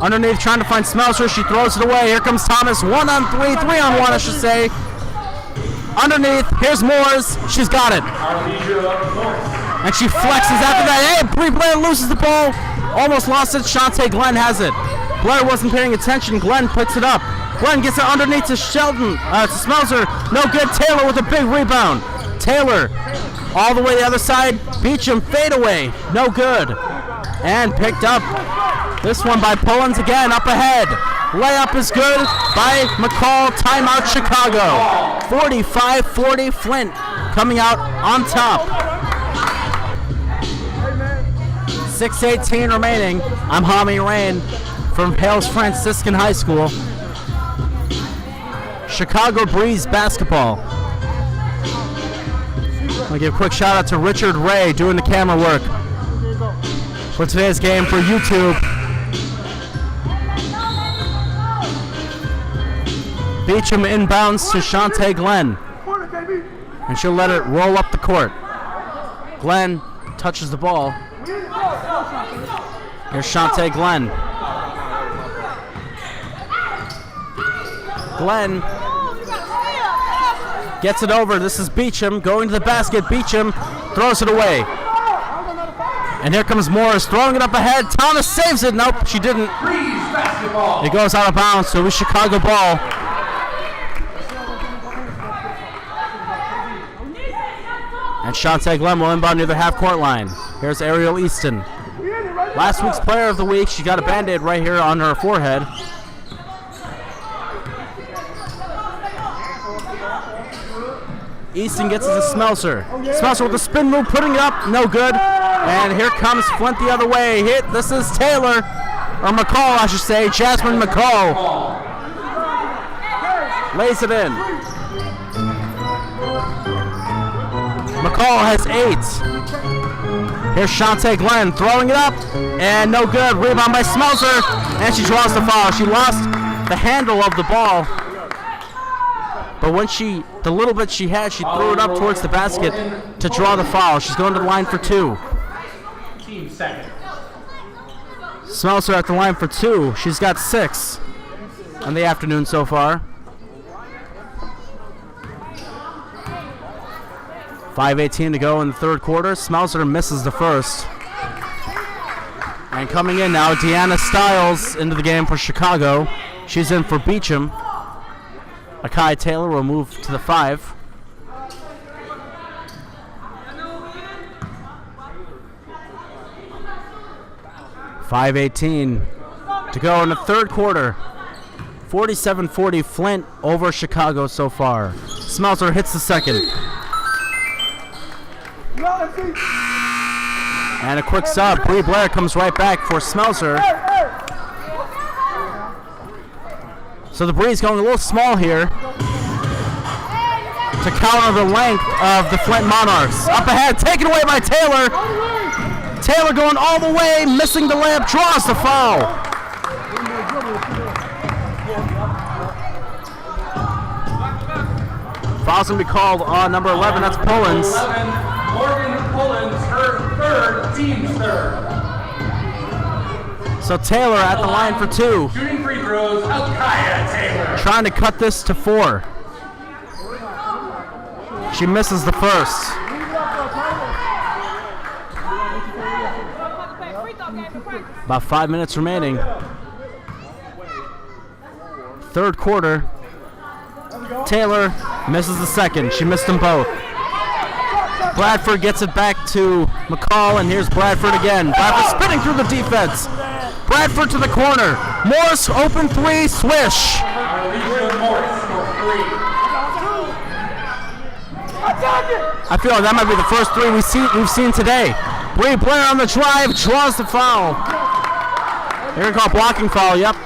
Speaker 4: Underneath, trying to find Smelser. She throws it away. Here comes Thomas. 1-on-3, 3-on-1, I should say. Underneath, here's Moores. She's got it. And she flexes after that. Hey, Bree Blair loses the ball. Almost lost it. Shantae Glenn has it. Blair wasn't paying attention. Glenn picks it up. Glenn gets it underneath to Shelton. To Smelser. No good. Taylor with a big rebound. Taylor all the way the other side. Beecham fadeaway. No good. And picked up. This one by Pullins again. Up ahead. Layup is good by McCall. Timeout Chicago. 45-40 Flint coming out on top. 6:18 remaining. I'm Hami Rain from Hales Franciscan High School. Chicago Breeze basketball. I'm going to give a quick shout out to Richard Ray doing the camera work for today's game for YouTube. Beecham inbounds to Shantae Glenn. And she'll let it roll up the court. Glenn touches the ball. Here's Shantae Glenn. Glenn gets it over. This is Beecham going to the basket. Beecham throws it away. And here comes Morris throwing it up ahead. Thomas saves it. Nope, she didn't. It goes out of bounds, so it was Chicago ball. And Shantae Glenn will inbound near the half-court line. Here's Ariel Easton. Last week's player of the week. She got a Band-Aid right here on her forehead. Easton gets it to Smelser. Smelser with the spin move, putting it up, no good. And here comes Flint the other way. Hit. This is Taylor, or McCall, I should say. Jasmine McCall lays it in. McCall has 8. Here's Shantae Glenn throwing it up, and no good. Rebound by Smelser, and she draws the foul. She lost the handle of the ball, but when the little bit she had, she threw it up towards the basket to draw the foul. She's going to the line for 2.
Speaker 1: Team second.
Speaker 4: Smelser at the line for 2. She's got 6 on the afternoon so far. 5:18 to go in the third quarter. Smelser misses the first. And coming in now, Deanna Stiles into the game for Chicago. She's in for Beecham. Akai Taylor will move to the 5. $5:18 to go in the third quarter. 47-40 Flint over Chicago so far. Smelser hits the second. And a quick sub. Bree Blair comes right back for Smelser. So the Breeze going a little small here to counter the length of the Flint Monarchs. Up ahead, taken away by Taylor. Taylor going all the way, missing the layup, draws the foul. Foul's going to be called on number 11, that's Pullins.
Speaker 1: 11, Morgan Pullins, her third, team's third.
Speaker 4: So Taylor at the line for 2.
Speaker 1: Shooting free throws, Alkaya Taylor.
Speaker 4: Trying to cut this to 4. She misses the first. About 5 minutes remaining. Third quarter. Taylor misses the second. She missed them both. Bradford gets it back to McCall, and here's Bradford again. Bradford spinning through the defense. Bradford to the corner. Morris open three, swish. I feel like that might be the first three we've seen today. Bree Blair on the drive, draws the foul. They're going to call blocking foul, yep.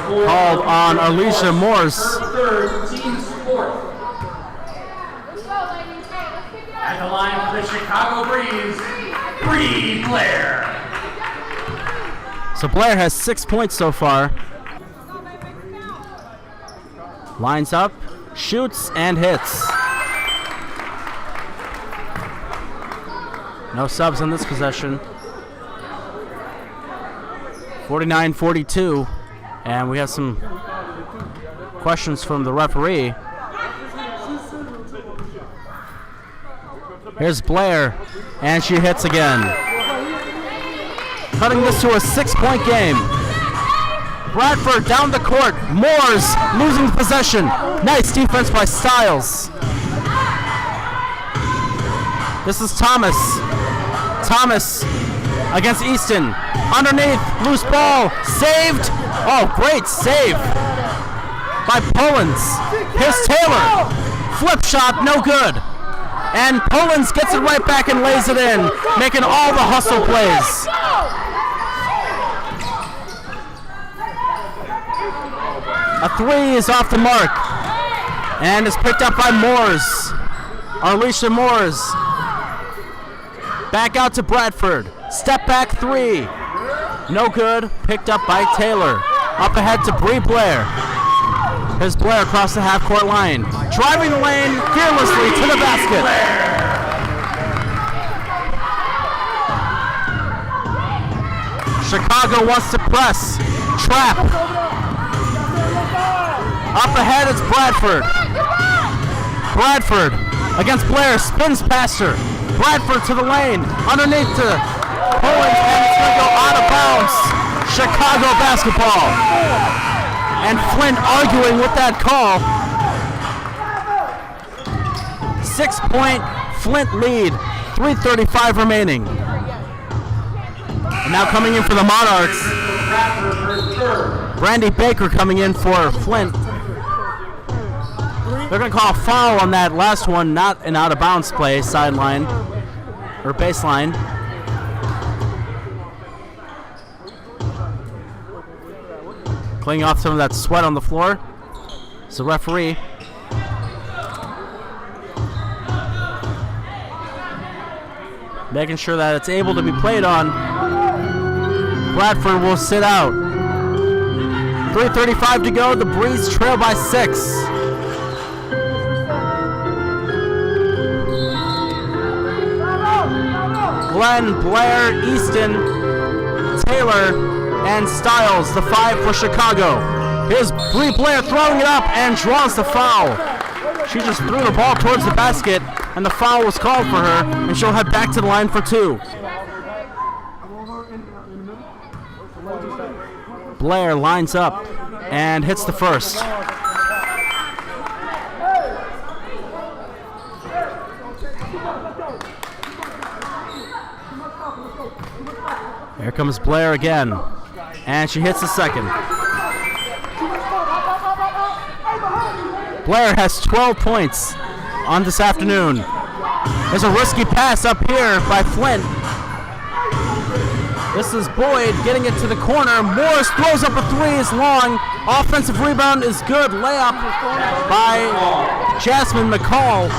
Speaker 4: Called on Alicia Morse.
Speaker 1: At the line for the Chicago Breeze, Bree Blair.
Speaker 4: So Blair has 6 points so far. Lines up, shoots, and hits. No subs on this possession. 49-42. And we have some questions from the referee. Here's Blair, and she hits again. Cutting this to a 6-point game. Bradford down the court. Moores losing possession. Nice defense by Stiles. This is Thomas. Thomas against Easton. Underneath, loose ball. Saved. Oh, great save by Pullins. Here's Taylor. Flip shot, no good. And Pullins gets it right back and lays it in, making all the hustle plays. A three is off the mark and is picked up by Moores. Alicia Moores. Back out to Bradford. Step back three. No good. Picked up by Taylor. Up ahead to Bree Blair. Here's Blair across the half-court line. Driving the lane fearlessly to the basket. Chicago wants to press. Trap. Up ahead it's Bradford. Bradford against Blair. Spins past her. Bradford to the lane. Underneath to Pullins, and it's going to go out of bounds. Chicago basketball. And Flint arguing with that call. 6-point Flint lead. 3:35 remaining. And now coming in for the Monarchs, Brandy Baker coming in for Flint. They're going to call a foul on that last one, not an out-of-bounds play, sideline, or baseline. Cleaning off some of that sweat on the floor. It's the referee. Making sure that it's able to be played on. Bradford will sit out. 3:35 to go. The Breeze trail by 6. Glenn, Blair, Easton, Taylor, and Stiles, the 5 for Chicago. Here's Bree Blair throwing it up and draws the foul. She just threw the ball towards the basket, and the foul was called for her, and she'll head back to the line for 2. Blair lines up and hits the first. Here comes Blair again, and she hits the second. Blair has 12 points on this afternoon. There's a risky pass up here by Flint. This is Boyd getting it to the corner. Morris throws up a 3, is long. Offensive rebound is good. Layup by Jasmine McCall.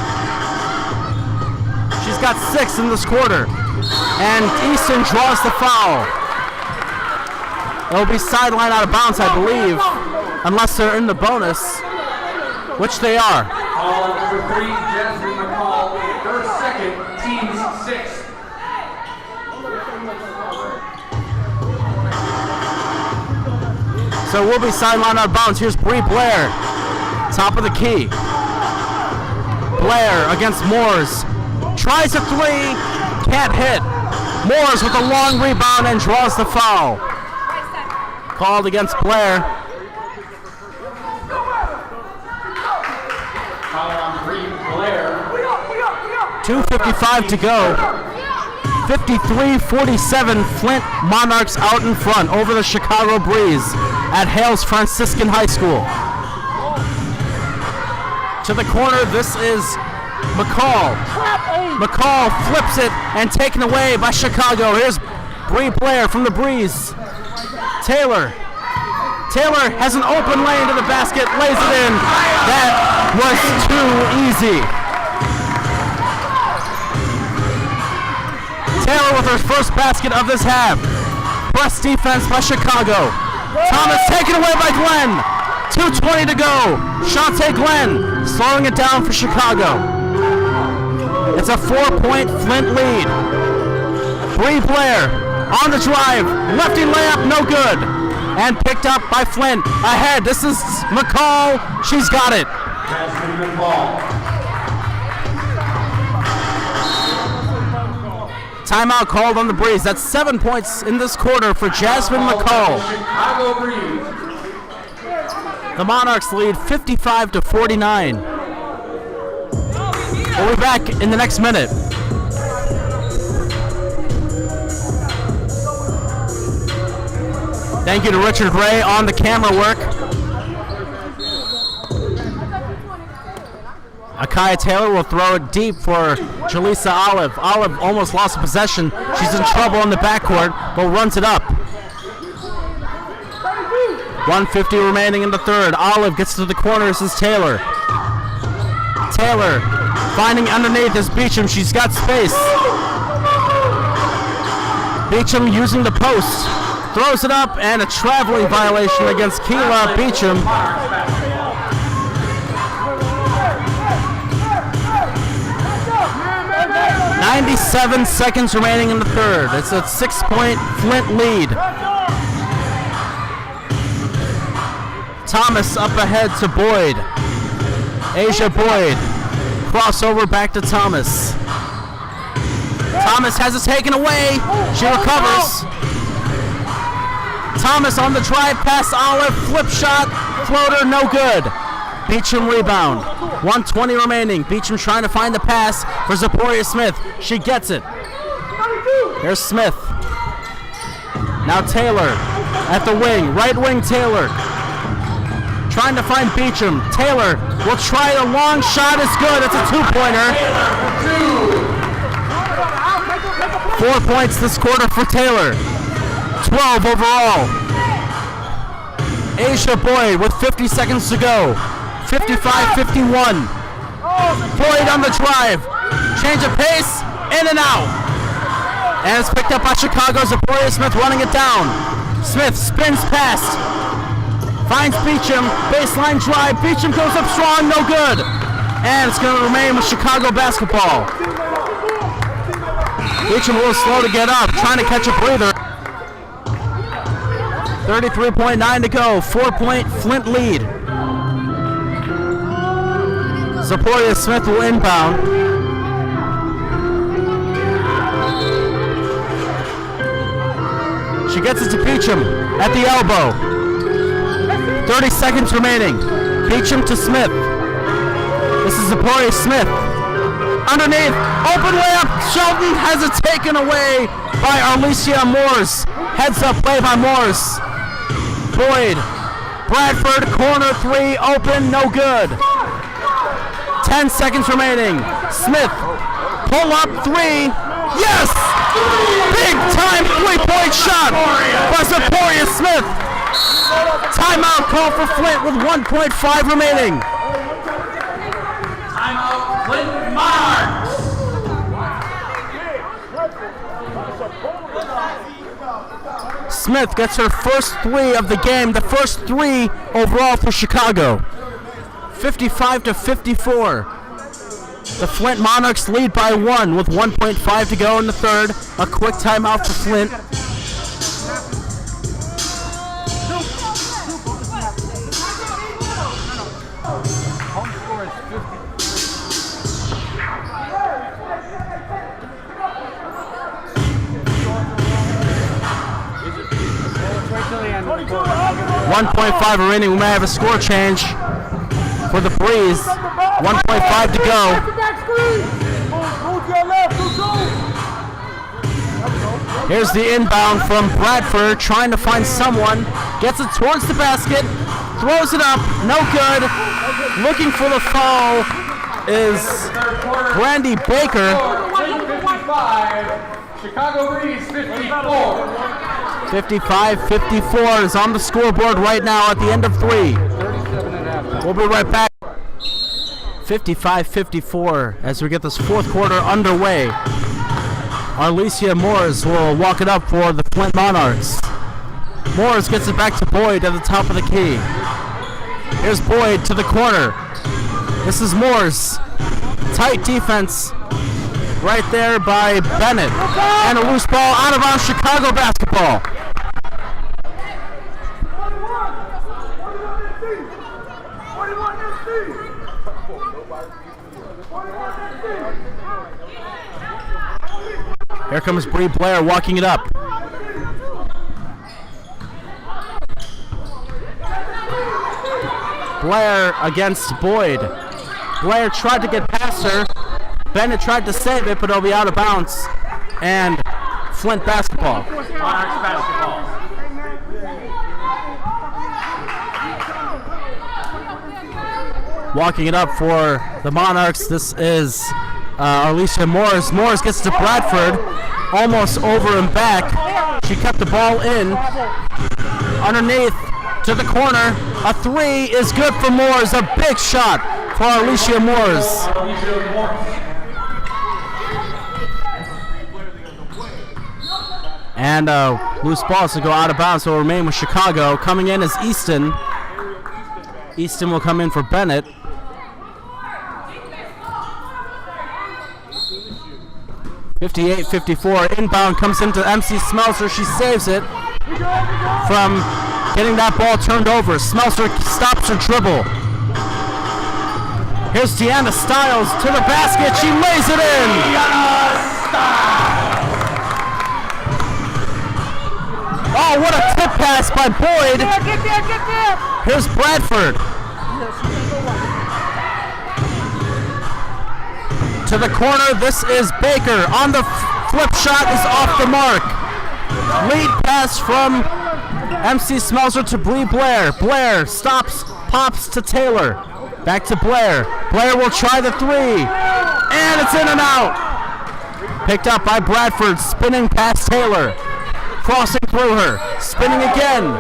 Speaker 4: She's got 6 in this quarter. And Easton draws the foul. It'll be sideline out of bounds, I believe, unless they're in the bonus, which they are.
Speaker 1: Call number 3, Jasmine McCall, her second, team's 6th.
Speaker 4: So we'll be sideline out of bounds. Here's Bree Blair, top of the key. Blair against Moores. Tries a 3, can't hit. Moores with a long rebound and draws the foul. Called against Blair. 2:55 to go. 53-47, Flint Monarchs out in front over the Chicago Breeze at Hales Franciscan High School. To the corner, this is McCall. McCall flips it and taken away by Chicago. Here's Bree Blair from the Breeze. Taylor has an open lane to the basket, lays it in. That was too easy. Taylor with her first basket of this half. Press defense by Chicago. Thomas taken away by Glenn. 2:20 to go. Shantae Glenn slowing it down for Chicago. It's a 4-point Flint lead. Bree Blair on the drive. Lefty layup, no good. And picked up by Flint. Ahead, this is McCall. She's got it.
Speaker 1: Jasmine McCall.
Speaker 4: Timeout called on the Breeze. That's 7 points in this quarter for Jasmine McCall.
Speaker 1: Chicago Breeze.
Speaker 4: The Monarchs lead 55-49. We'll be back in the next minute. Thank you to Richard Ray on the camera work. Akaya Taylor will throw it deep for Jaleesa Olive. Olive almost lost a possession. She's in trouble in the backcourt, but runs it up. 1:50 remaining in the third. Olive gets to the corner. This is Taylor. Taylor finding underneath is Beecham. She's got space. Beecham using the post. Throws it up, and a traveling violation against Keela Beecham. 97 seconds remaining in the third. It's a 6-point Flint lead. Thomas up ahead to Boyd. Asia Boyd. Crossover back to Thomas. Thomas has it taken away. She recovers. Thomas on the drive past Olive. Flip shot. Floater, no good. Beecham rebound. 1:20 remaining. Beecham trying to find the pass for Zaporia Smith. She gets it. Here's Smith. Now Taylor at the wing. Right wing Taylor. Trying to find Beecham. Taylor will try a long shot. It's good. It's a 2-pointer. 4 points this quarter for Taylor. 12 overall. Asia Boyd with 50 seconds to go. 55-51. Boyd on the drive. Change of pace. In and out. And it's picked up by Chicago. Zaporia Smith running it down. Smith spins past. Finds Beecham. Baseline drive. Beecham goes up strong. No good. And it's going to remain with Chicago basketball. Beecham a little slow to get up. Trying to catch a breather. 33.9 to go. 4-point Flint lead. Zaporia Smith will inbound. She gets it to Beecham at the elbow. 30 seconds remaining. Beecham to Smith. This is Zaporia Smith. Underneath, open layup. Shelton has it taken away by Arlesia Moores. Heads up play by Moores. Boyd. Bradford, corner three, open, no good. 10 seconds remaining. Smith, pull up three. Yes! Big time 3-point shot by Zaporia Smith. Timeout call for Flint with 1.5 remaining.
Speaker 1: Timeout, Flint Monarchs.
Speaker 4: Smith gets her first three of the game, the first three overall for Chicago. 55-54. The Flint Monarchs lead by 1 with 1.5 to go in the third. A quick timeout for Flint. .5 remaining. We may have a score change for the Breeze. 1.5 to go. Here's the inbound from Bradford, trying to find someone. Gets it towards the basket, throws it up, no good. Looking for the foul is Brandy Baker.
Speaker 1: 55, Chicago Breeze 54.
Speaker 4: 55-54 is on the scoreboard right now at the end of 3. We'll be right back. 55-54 as we get this fourth quarter underway. Arlesia Moores will walk it up for the Flint Monarchs. Moores gets it back to Boyd at the top of the key. Here's Boyd to the corner. This is Moores. Tight defense right there by Bennett. And a loose ball out of bounds, Chicago basketball. Here comes Bree Blair walking it up. Blair against Boyd. Blair tried to get past her. Bennett tried to save it, but it'll be out of bounds. And Flint basketball.
Speaker 1: Monarchs basketball.
Speaker 4: Walking it up for the Monarchs, this is Arlesia Morris. Morris gets to Bradford, almost over and back. She kept the ball in. Underneath to the corner. A 3 is good for Morris. A big shot for Arlesia Morris. And loose balls to go out of bounds, so will remain with Chicago. Coming in is Easton. Easton will come in for Bennett. (58-54) inbound comes into MC Smelser. She saves it from getting that ball turned over. Smelser stops her dribble. Here's Deanna Stiles to the basket. She lays it in. Oh, what a tip pass by Boyd.
Speaker 5: Get there.
Speaker 4: Here's Bradford. To the corner, this is Baker. On the flip shot is off the mark. Lead pass from MC Smelser to Bree Blair. Blair stops, pops to Taylor. Back to Blair. Blair will try the 3. And it's in and out. Picked up by Bradford, spinning past Taylor. Crossing through her. Spinning again.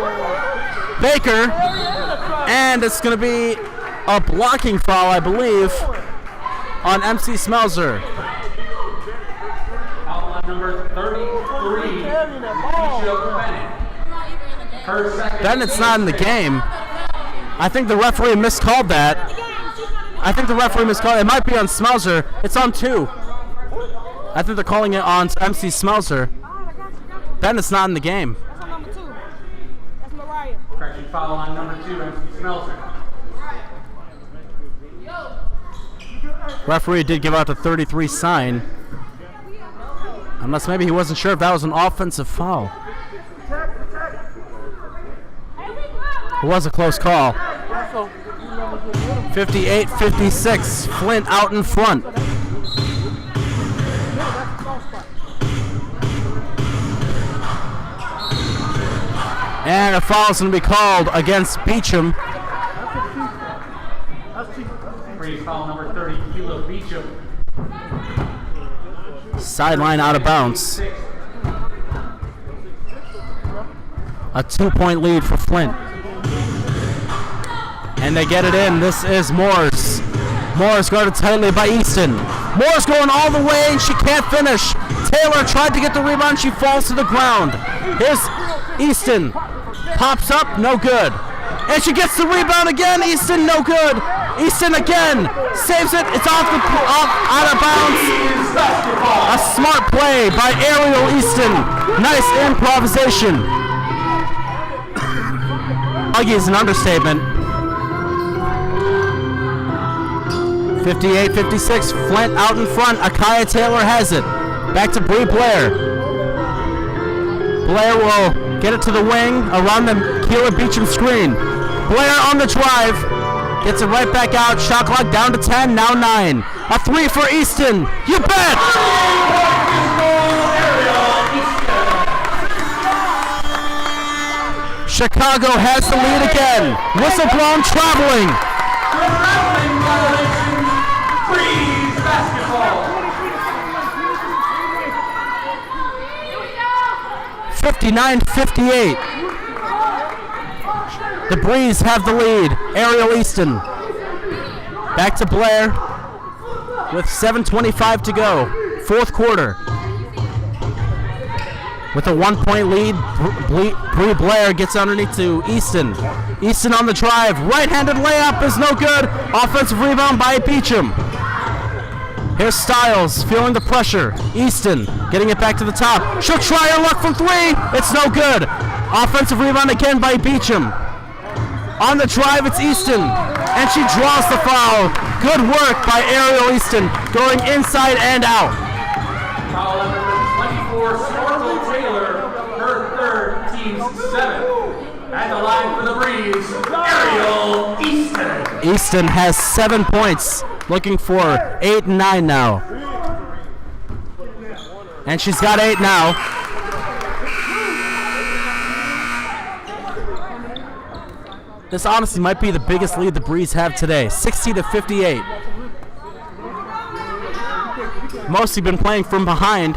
Speaker 4: Baker. And it's going to be a blocking foul, I believe, on MC Smelser.
Speaker 1: Foul on number 33, Bennett. Her second.
Speaker 4: Bennett's not in the game. I think the referee miscalled that. It might be on Smelser. It's on 2. I think they're calling it on MC Smelser. Bennett's not in the game.
Speaker 5: That's on number 2. That's Mariah.
Speaker 1: Correction foul on number 2, MC Smelser.
Speaker 4: Referee did give out the 33 sign. Unless maybe he wasn't sure if that was an offensive foul. It was a close call. 58-56, Flint out in front. And a foul is going to be called against Beecham.
Speaker 1: Breeze foul number 30, Kilo Beecham.
Speaker 4: Sideline out of bounds. A 2-point lead for Flint. And they get it in. This is Morris. Morris guarded tightly by Easton. Morris going all the way and she can't finish. Taylor tried to get the rebound. She falls to the ground. Here's Easton. Pops up, no good. And she gets the rebound again. Easton, no good. Easton again. Saves it. It's out of bounds. A smart play by Ariel Easton. Nice improvisation. Huggy is an understatement. 58-56, Flint out in front. Akaya Taylor has it. Back to Bree Blair. Blair will get it to the wing around the Keeler Beecham screen. Blair on the drive. Gets it right back out. Shot clock down to 10, now 9. A 3 for Easton. You bet! Chicago has the lead again. Whistle blown, traveling.
Speaker 1: Traveling violation, Breeze basketball.
Speaker 4: 59-58. The Breeze have the lead. Ariel Easton. Back to Blair with 7:25 to go. Fourth quarter. With a 1-point lead, Bree Blair gets underneath to Easton. Easton on the drive. Right-handed layup is no good. Offensive rebound by Beecham. Here's Stiles feeling the pressure. Easton getting it back to the top. She'll try her luck from three. It's no good. Offensive rebound again by Beecham. On the drive, it's Easton. And she draws the foul. Good work by Ariel Easton going inside and out.
Speaker 1: Foul on number 24, Sparkle Taylor, her third, team's 7th. At the line for the Breeze, Ariel Easton.
Speaker 4: Easton has 7 points, looking for 8 and 9 now. And she's got 8 now. This honestly might be the biggest lead the Breeze have today, 60-58. Mostly been playing from behind.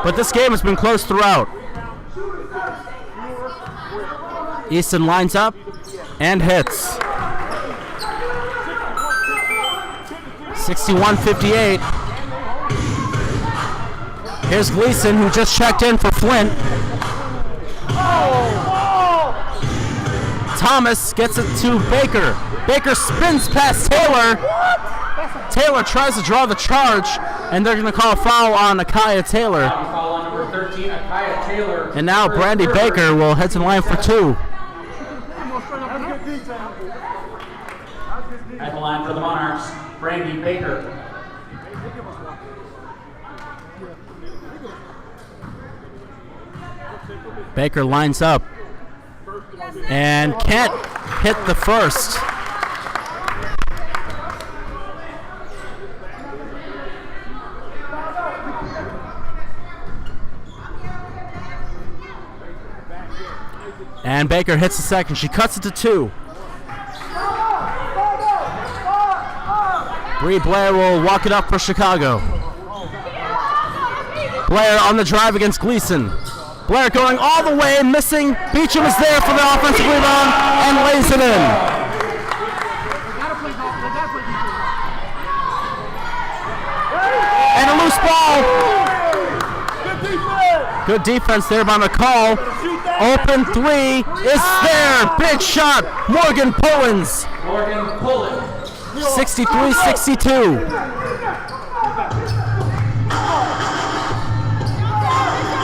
Speaker 4: But this game has been close throughout. Easton lines up and hits. 61-58. Here's Gleason, who just checked in for Flint. Thomas gets it to Baker. Baker spins past Taylor. Taylor tries to draw the charge, and they're going to call a foul on Akaya Taylor.
Speaker 1: Foul on number 13, Akaya Taylor.
Speaker 4: And now Brandy Baker will head to the line for 2.
Speaker 1: At the line for the Monarchs, Brandy Baker.
Speaker 4: Baker lines up and can't hit the first. And Baker hits the second. She cuts it to 2. Bree Blair will walk it up for Chicago. Blair on the drive against Gleason. Blair going all the way, missing. Beecham is there for the offensive rebound and lays it in. And a loose ball. Good defense there by McCall. Open 3 is there. Big shot. Morgan Pullins.
Speaker 1: Morgan Pullen.
Speaker 4: 63-62.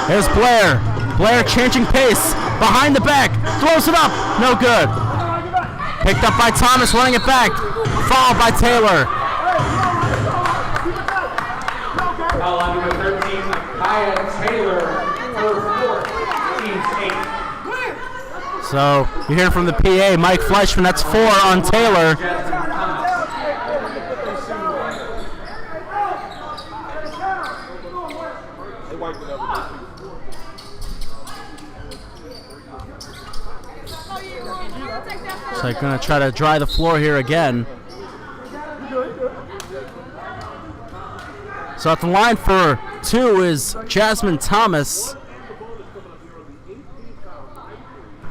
Speaker 4: There's Blair. Blair changing pace. Behind the back. Throws it up. No good. Picked up by Thomas, running it back. Fouled by Taylor.
Speaker 1: Foul on number 13, Akaya Taylor, her 4th, team's 8th.
Speaker 4: So you hear from the PA, Mike Fleischman. That's 4 on Taylor. So they're going to try to dry the floor here again. So at the line for 2 is Jasmine Thomas.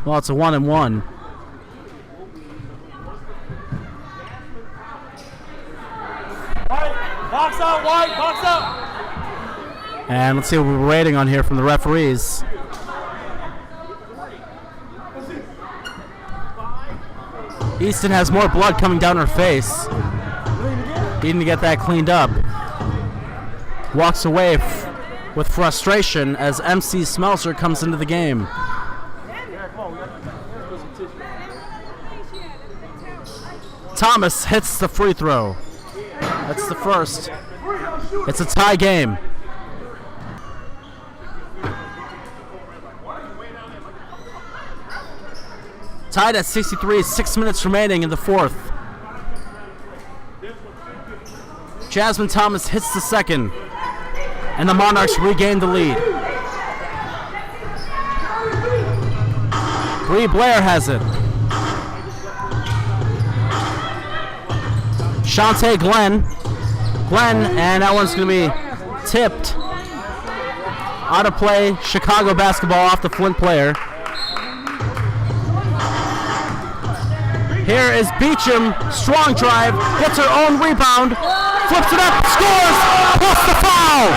Speaker 4: Well, it's a 1-and-1.
Speaker 5: Box out, White, box out.
Speaker 4: And let's see what we're waiting on here from the referees. Easton has more blood coming down her face. Needing to get that cleaned up. Walks away with frustration as MC Smelser comes into the game. Thomas hits the free throw. That's the first. It's a tie game. Tied at 63, 6 minutes remaining in the fourth. Jasmine Thomas hits the second, and the Monarchs regain the lead. Bree Blair has it. Shantae Glenn, and that one's going to be tipped. Out of play, Chicago basketball off the Flint player. Here is Beecham, strong drive, gets her own rebound, flips it up, scores, plus the foul.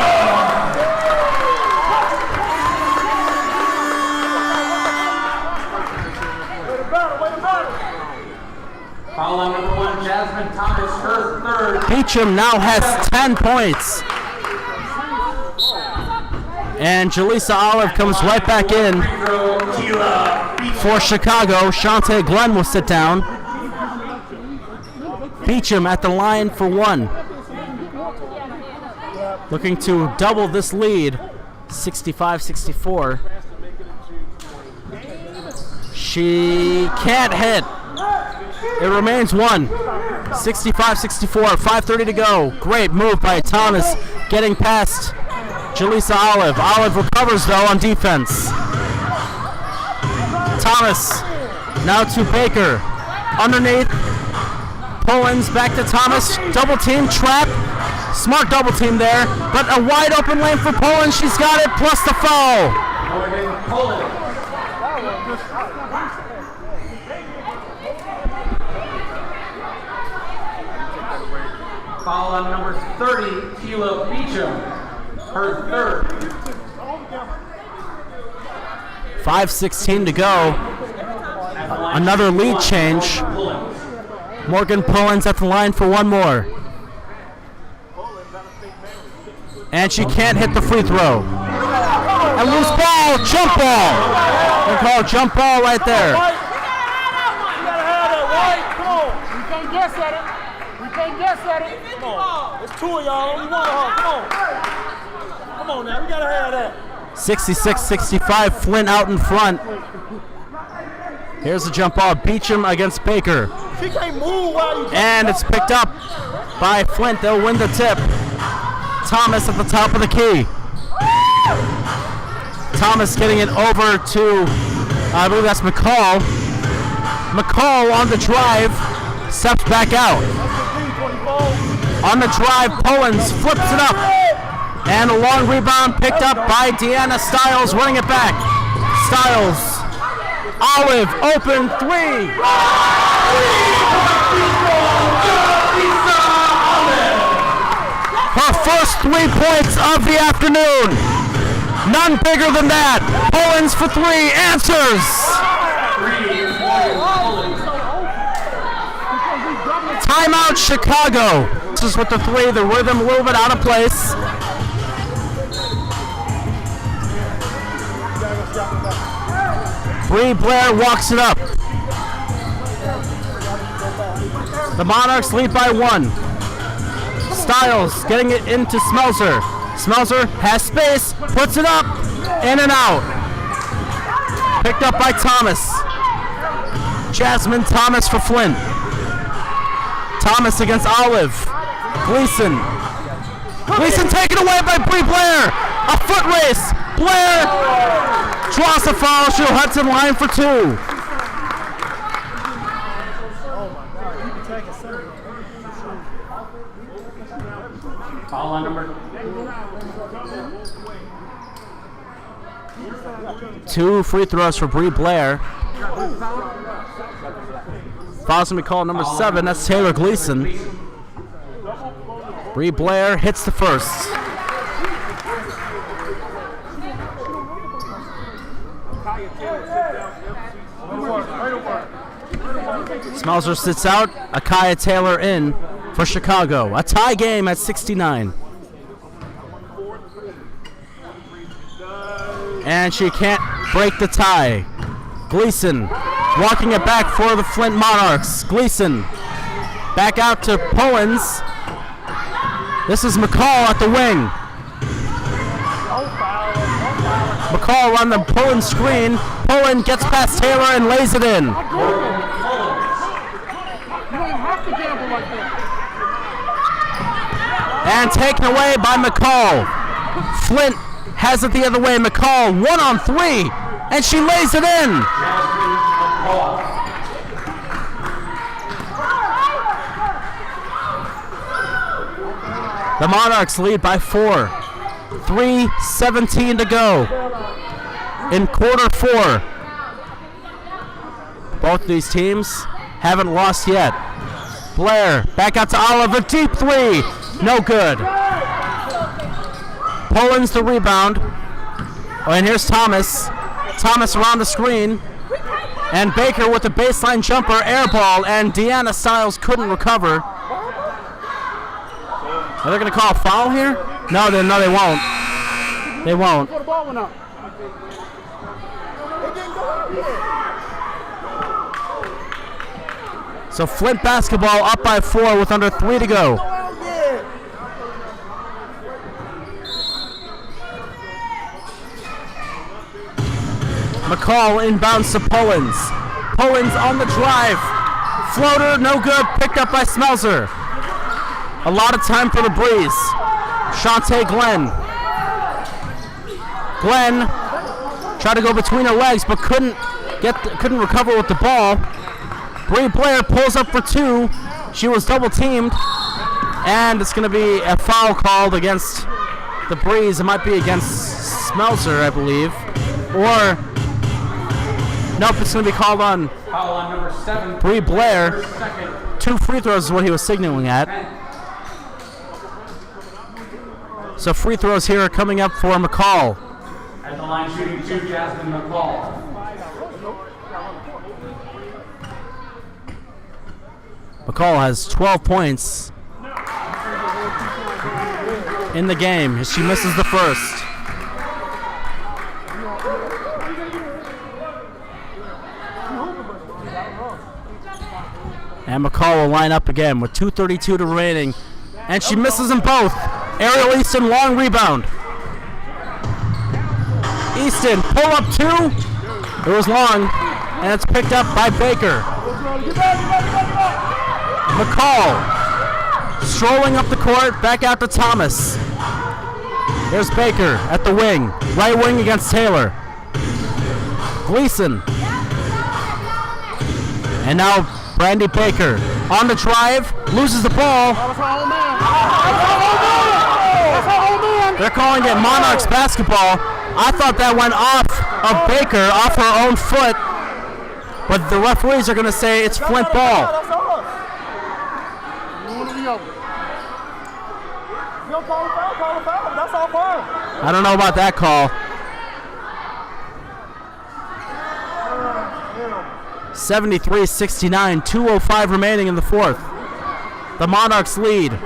Speaker 1: Foul on number 1, Jasmine Thomas, her third.
Speaker 4: Beecham now has 10 points. And Jaleesa Olive comes right back in for Chicago. Shantae Glenn will sit down. Beecham at the line for 1. Looking to double this lead, 65-64. She can't hit. It remains 1. 65-64, 5:30 to go. Great move by Thomas, getting past Jaleesa Olive. Olive recovers though on defense. Thomas now to Baker. Underneath. Pullins back to Thomas. Double team, trap. Smart double team there, but a wide open lane for Pullins. She's got it, plus the foul.
Speaker 1: Foul on number 30, Tila Beecham, her third.
Speaker 4: 5:16 to go. Another lead change. Morgan Pullins at the line for 1 more. And she can't hit the free throw. And loose ball, jump ball. They call jump ball right there.
Speaker 5: You gotta have that white. Come on. We can't guess at it. We can't guess at it. Come on. It's 2 of y'all. Only 1 of her. Come on. Come on now. We gotta have that.
Speaker 4: 66-65, Flint out in front. Here's the jump ball, Beecham against Baker.
Speaker 5: She can't move while you.
Speaker 4: And it's picked up by Flint. They'll win the tip. Thomas at the top of the key. Thomas getting it over to, I believe that's McCall. McCall on the drive, steps back out. On the drive, Pullins flips it up. And a long rebound picked up by Deanna Stiles, running it back. Stiles. Olive, open 3. Her first 3 points of the afternoon. None bigger than that. Pullins for 3, answers. Timeout, Chicago. This is with the 3, the rhythm a little bit out of place. Bree Blair walks it up. The Monarchs lead by 1. Stiles getting it into Smelser. Smelser has space, puts it up, in and out. Picked up by Thomas. Jasmine Thomas for Flint. Thomas against Olive. Gleason. Gleason taken away by Bree Blair. A foot race. Blair draws a foul. She'll head to the line for 2.
Speaker 1: Foul on number
Speaker 4: 2 free throws for Bree Blair. Foul's gonna be called number 7. That's Taylor Gleason. Bree Blair hits the first. Smelser sits out. Akaya Taylor in for Chicago. A tie game at 69. And she can't break the tie. Gleason walking it back for the Flint Monarchs. Gleason back out to Pullins. This is McCall at the wing. McCall on the Pullins screen. Pullin gets past Taylor and lays it in. And taken away by McCall. Flint has it the other way. McCall 1 on 3, and she lays it in. The Monarchs lead by 4. 3:17 to go in quarter 4. Both of these teams haven't lost yet. Blair back out to Oliver. Deep 3. No good. Pullins the rebound. Oh, and here's Thomas. Thomas around the screen. And Baker with the baseline jumper, air ball, and Deanna Stiles couldn't recover. Are they going to call a foul here? No, they won't. They won't. So Flint basketball up by 4 with under 3 to go. McCall inbounds to Pullins. Pullins on the drive. Floater, no good, picked up by Smelzer. A lot of time for the Breeze. Shantae Glenn. Glenn tried to go between her legs, but couldn't recover with the ball. Bree Blair pulls up for 2. She was double teamed, and it's going to be a foul called against the Breeze. It might be against Smelzer, I believe, or nope, it's going to be called on
Speaker 1: Foul on number 7.
Speaker 4: Bree Blair. 2 free throws is what he was signaling at. So free throws here are coming up for McCall.
Speaker 1: At the line shooting 2, Jasmine McCall.
Speaker 4: McCall has 12 points in the game as she misses the first. And McCall will line up again with 2:32 remaining. And she misses them both. Ariel Easton, long rebound. Easton, pull up 2. It was long, and it's picked up by Baker. McCall strolling up the court, back out to Thomas. There's Baker at the wing. Right wing against Taylor. Gleason. And now Brandy Baker on the drive, loses the ball. They're calling it Monarchs basketball. I thought that went off of Baker, off her own foot, but the referees are going to say it's Flint ball. I don't know about that call. 73-69, 2:05 remaining in the fourth. The Monarchs lead.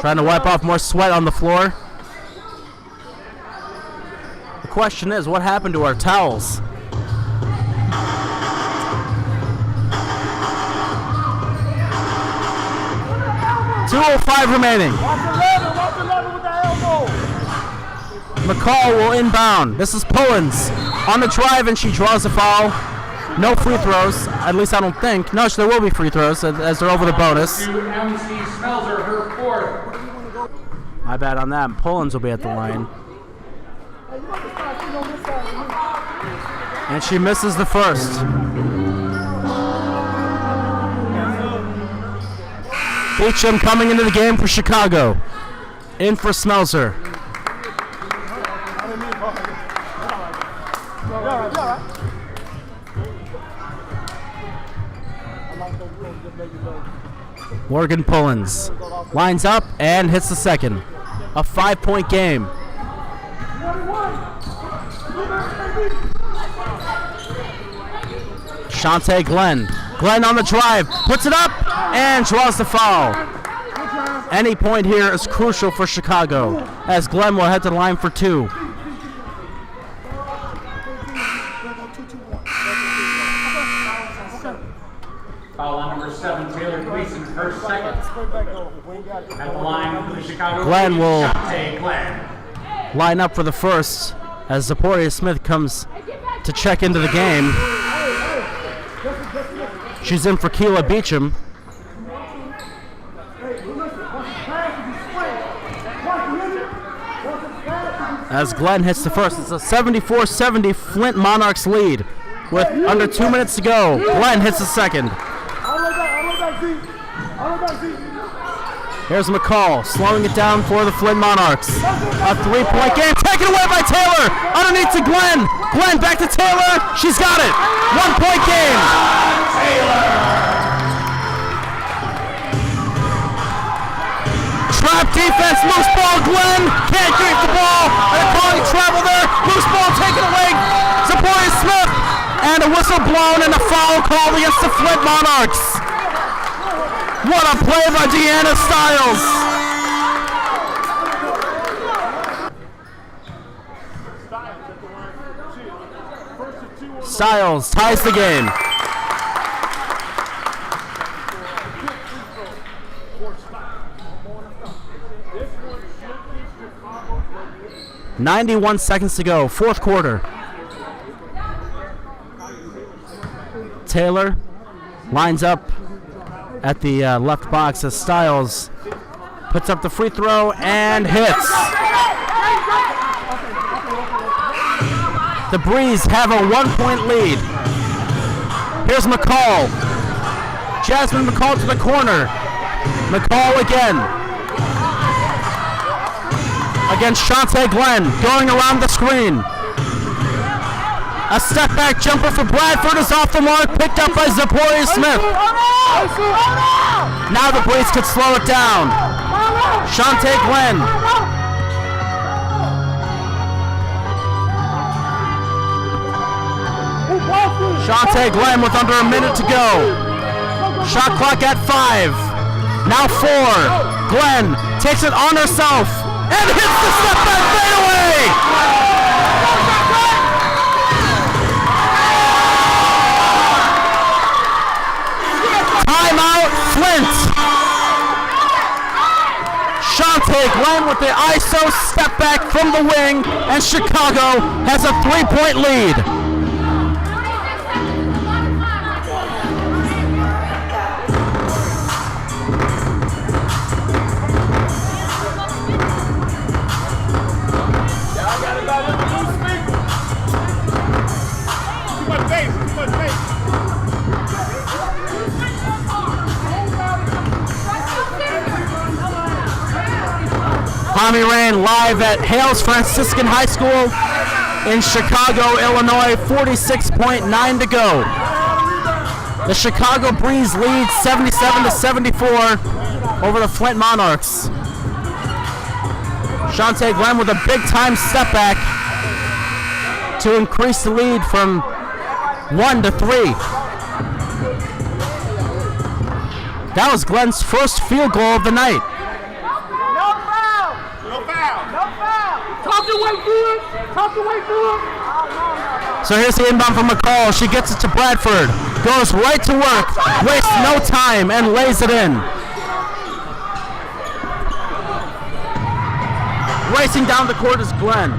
Speaker 4: Trying to wipe off more sweat on the floor. The question is, what happened to our towels? .205 remaining. McCall will inbound. This is Pullins on the drive, and she draws a foul. No free throws, at least I don't think. No, there will be free throws as they're over the bonus. My bad on that. Pullins will be at the line. And she misses the first. Beecham coming into the game for Chicago. In for Smelzer. Morgan Pullins lines up and hits the second. A 5-point game. Shantae Glenn. Glenn on the drive, puts it up, and draws the foul. Any point here is crucial for Chicago, as Glenn will head to the line for 2.
Speaker 1: Foul on number 7, Taylor Gleason, her second. At the line for the Chicago
Speaker 4: Glenn will
Speaker 1: Glenn.
Speaker 4: line up for the first as Zaporia Smith comes to check into the game. She's in for Keela Beecham. As Glenn hits the first, it's a 74-70 Flint Monarchs lead with under 2 minutes to go. Glenn hits the second. Here's McCall, slowing it down for the Flint Monarchs. A three-point game, taken away by Taylor. Underneath to Glenn. Glenn back to Taylor. She's got it. 1 point game. Trap defense, loose ball. Glenn can't keep the ball. They're calling travel there. Loose ball taken away. Zaporia Smith. And a whistle blown and a foul called against the Flint Monarchs. What a play by Deanna Stiles. Stiles ties the game. .91 seconds to go, fourth quarter. Taylor lines up at the left box as Stiles puts up the free throw and hits. The Breeze have a 1 point lead. Here's McCall. Jasmine McCall to the corner. McCall again. Against Shantae Glenn, going around the screen. A step back jumper for Bradford is off the mark, picked up by Zaporia Smith. Now the Breeze could slow it down. Shantae Glenn. Shantae Glenn with under a minute to go. Shot clock at 5. Now 4. Glenn takes it on herself and hits the step back fadeaway. Timeout, Flint. Shantae Glenn with the ISO step back from the wing, and Chicago has a 3-point lead. Tommy Rain live at Hales Franciscan High School in Chicago, Illinois. 46.9 to go. The Chicago Breeze leads 77-74 over the Flint Monarchs. Shantae Glenn with a big-time step back to increase the lead from 1 to 3. That was Glenn's first field goal of the night. So here's the inbound from McCall. She gets it to Bradford. Goes right to work. Wastes no time and lays it in. Racing down the court is Glenn.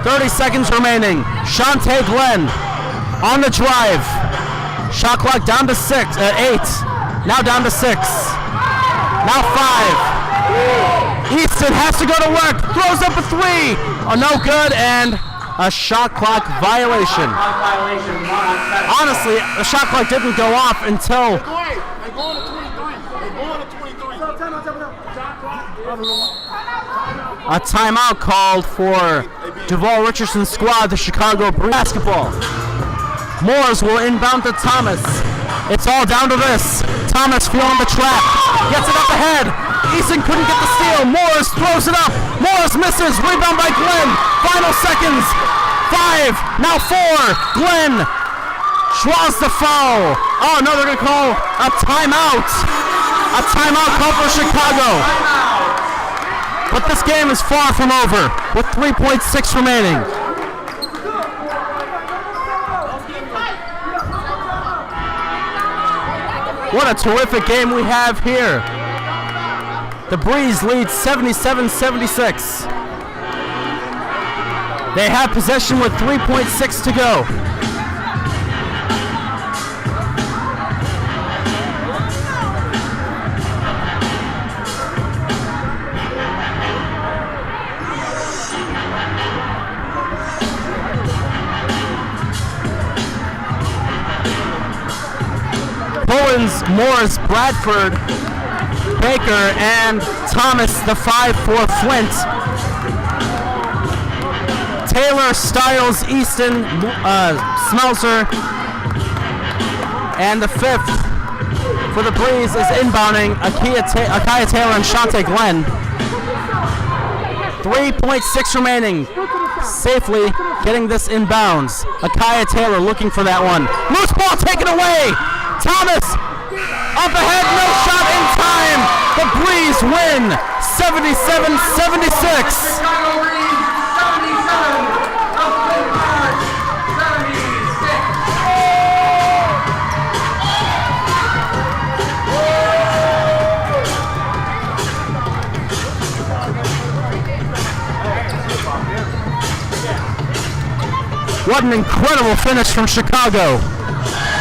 Speaker 4: 30 seconds remaining. Shantae Glenn on the drive. Shot clock down to 8. Now down to 6. Now 5. Easton has to go to work, throws up a 3. Oh, no good, and a shot clock violation. Honestly, the shot clock didn't go off until a timeout called for Duval Richardson's squad, the Chicago Breeze. Basketball. Moores will inbound to Thomas. It's all down to this. Thomas feeling the trap. Gets it up ahead. Easton couldn't get the steal. Moores throws it up. Moores misses. Rebound by Glenn. Final seconds. 5. Now 4. Glenn draws the foul. Oh no, they're going to call a timeout. A timeout call for Chicago. But this game is far from over with 3.6 remaining. What a terrific game we have here. The Breeze leads 77-76. They have possession with 3.6 to go. Moore's Bradford, Baker, and Thomas, the 5 for Flint. Taylor, Stiles, Easton, Smelser, and the 5th for the Breeze is inbounding Akaya Taylor and Shante Glenn. 3.6 remaining. Safely getting this inbounds. Akaya Taylor looking for that one. Loose ball taken away. Thomas up ahead, no shot in time. The Breeze win 77-76.
Speaker 1: Chicago Breeze 77. The Flint Monarchs 76.
Speaker 4: What an incredible finish from Chicago.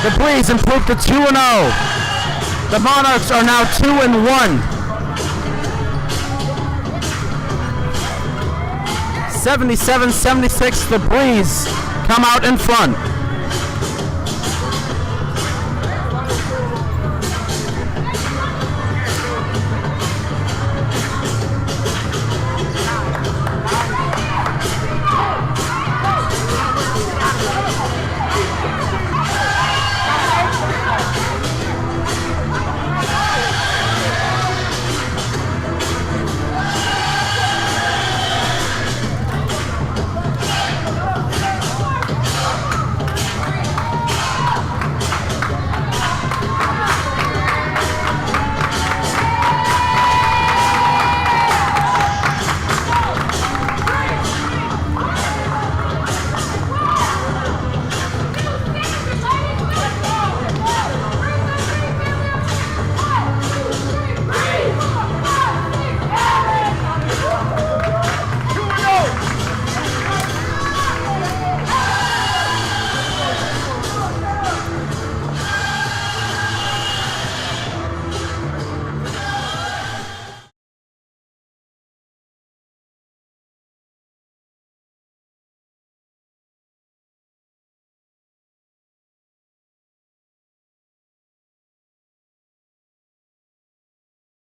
Speaker 4: The Breeze improved to 2-0. The Monarchs are now 2-1. 77-76, the Breeze come out in front.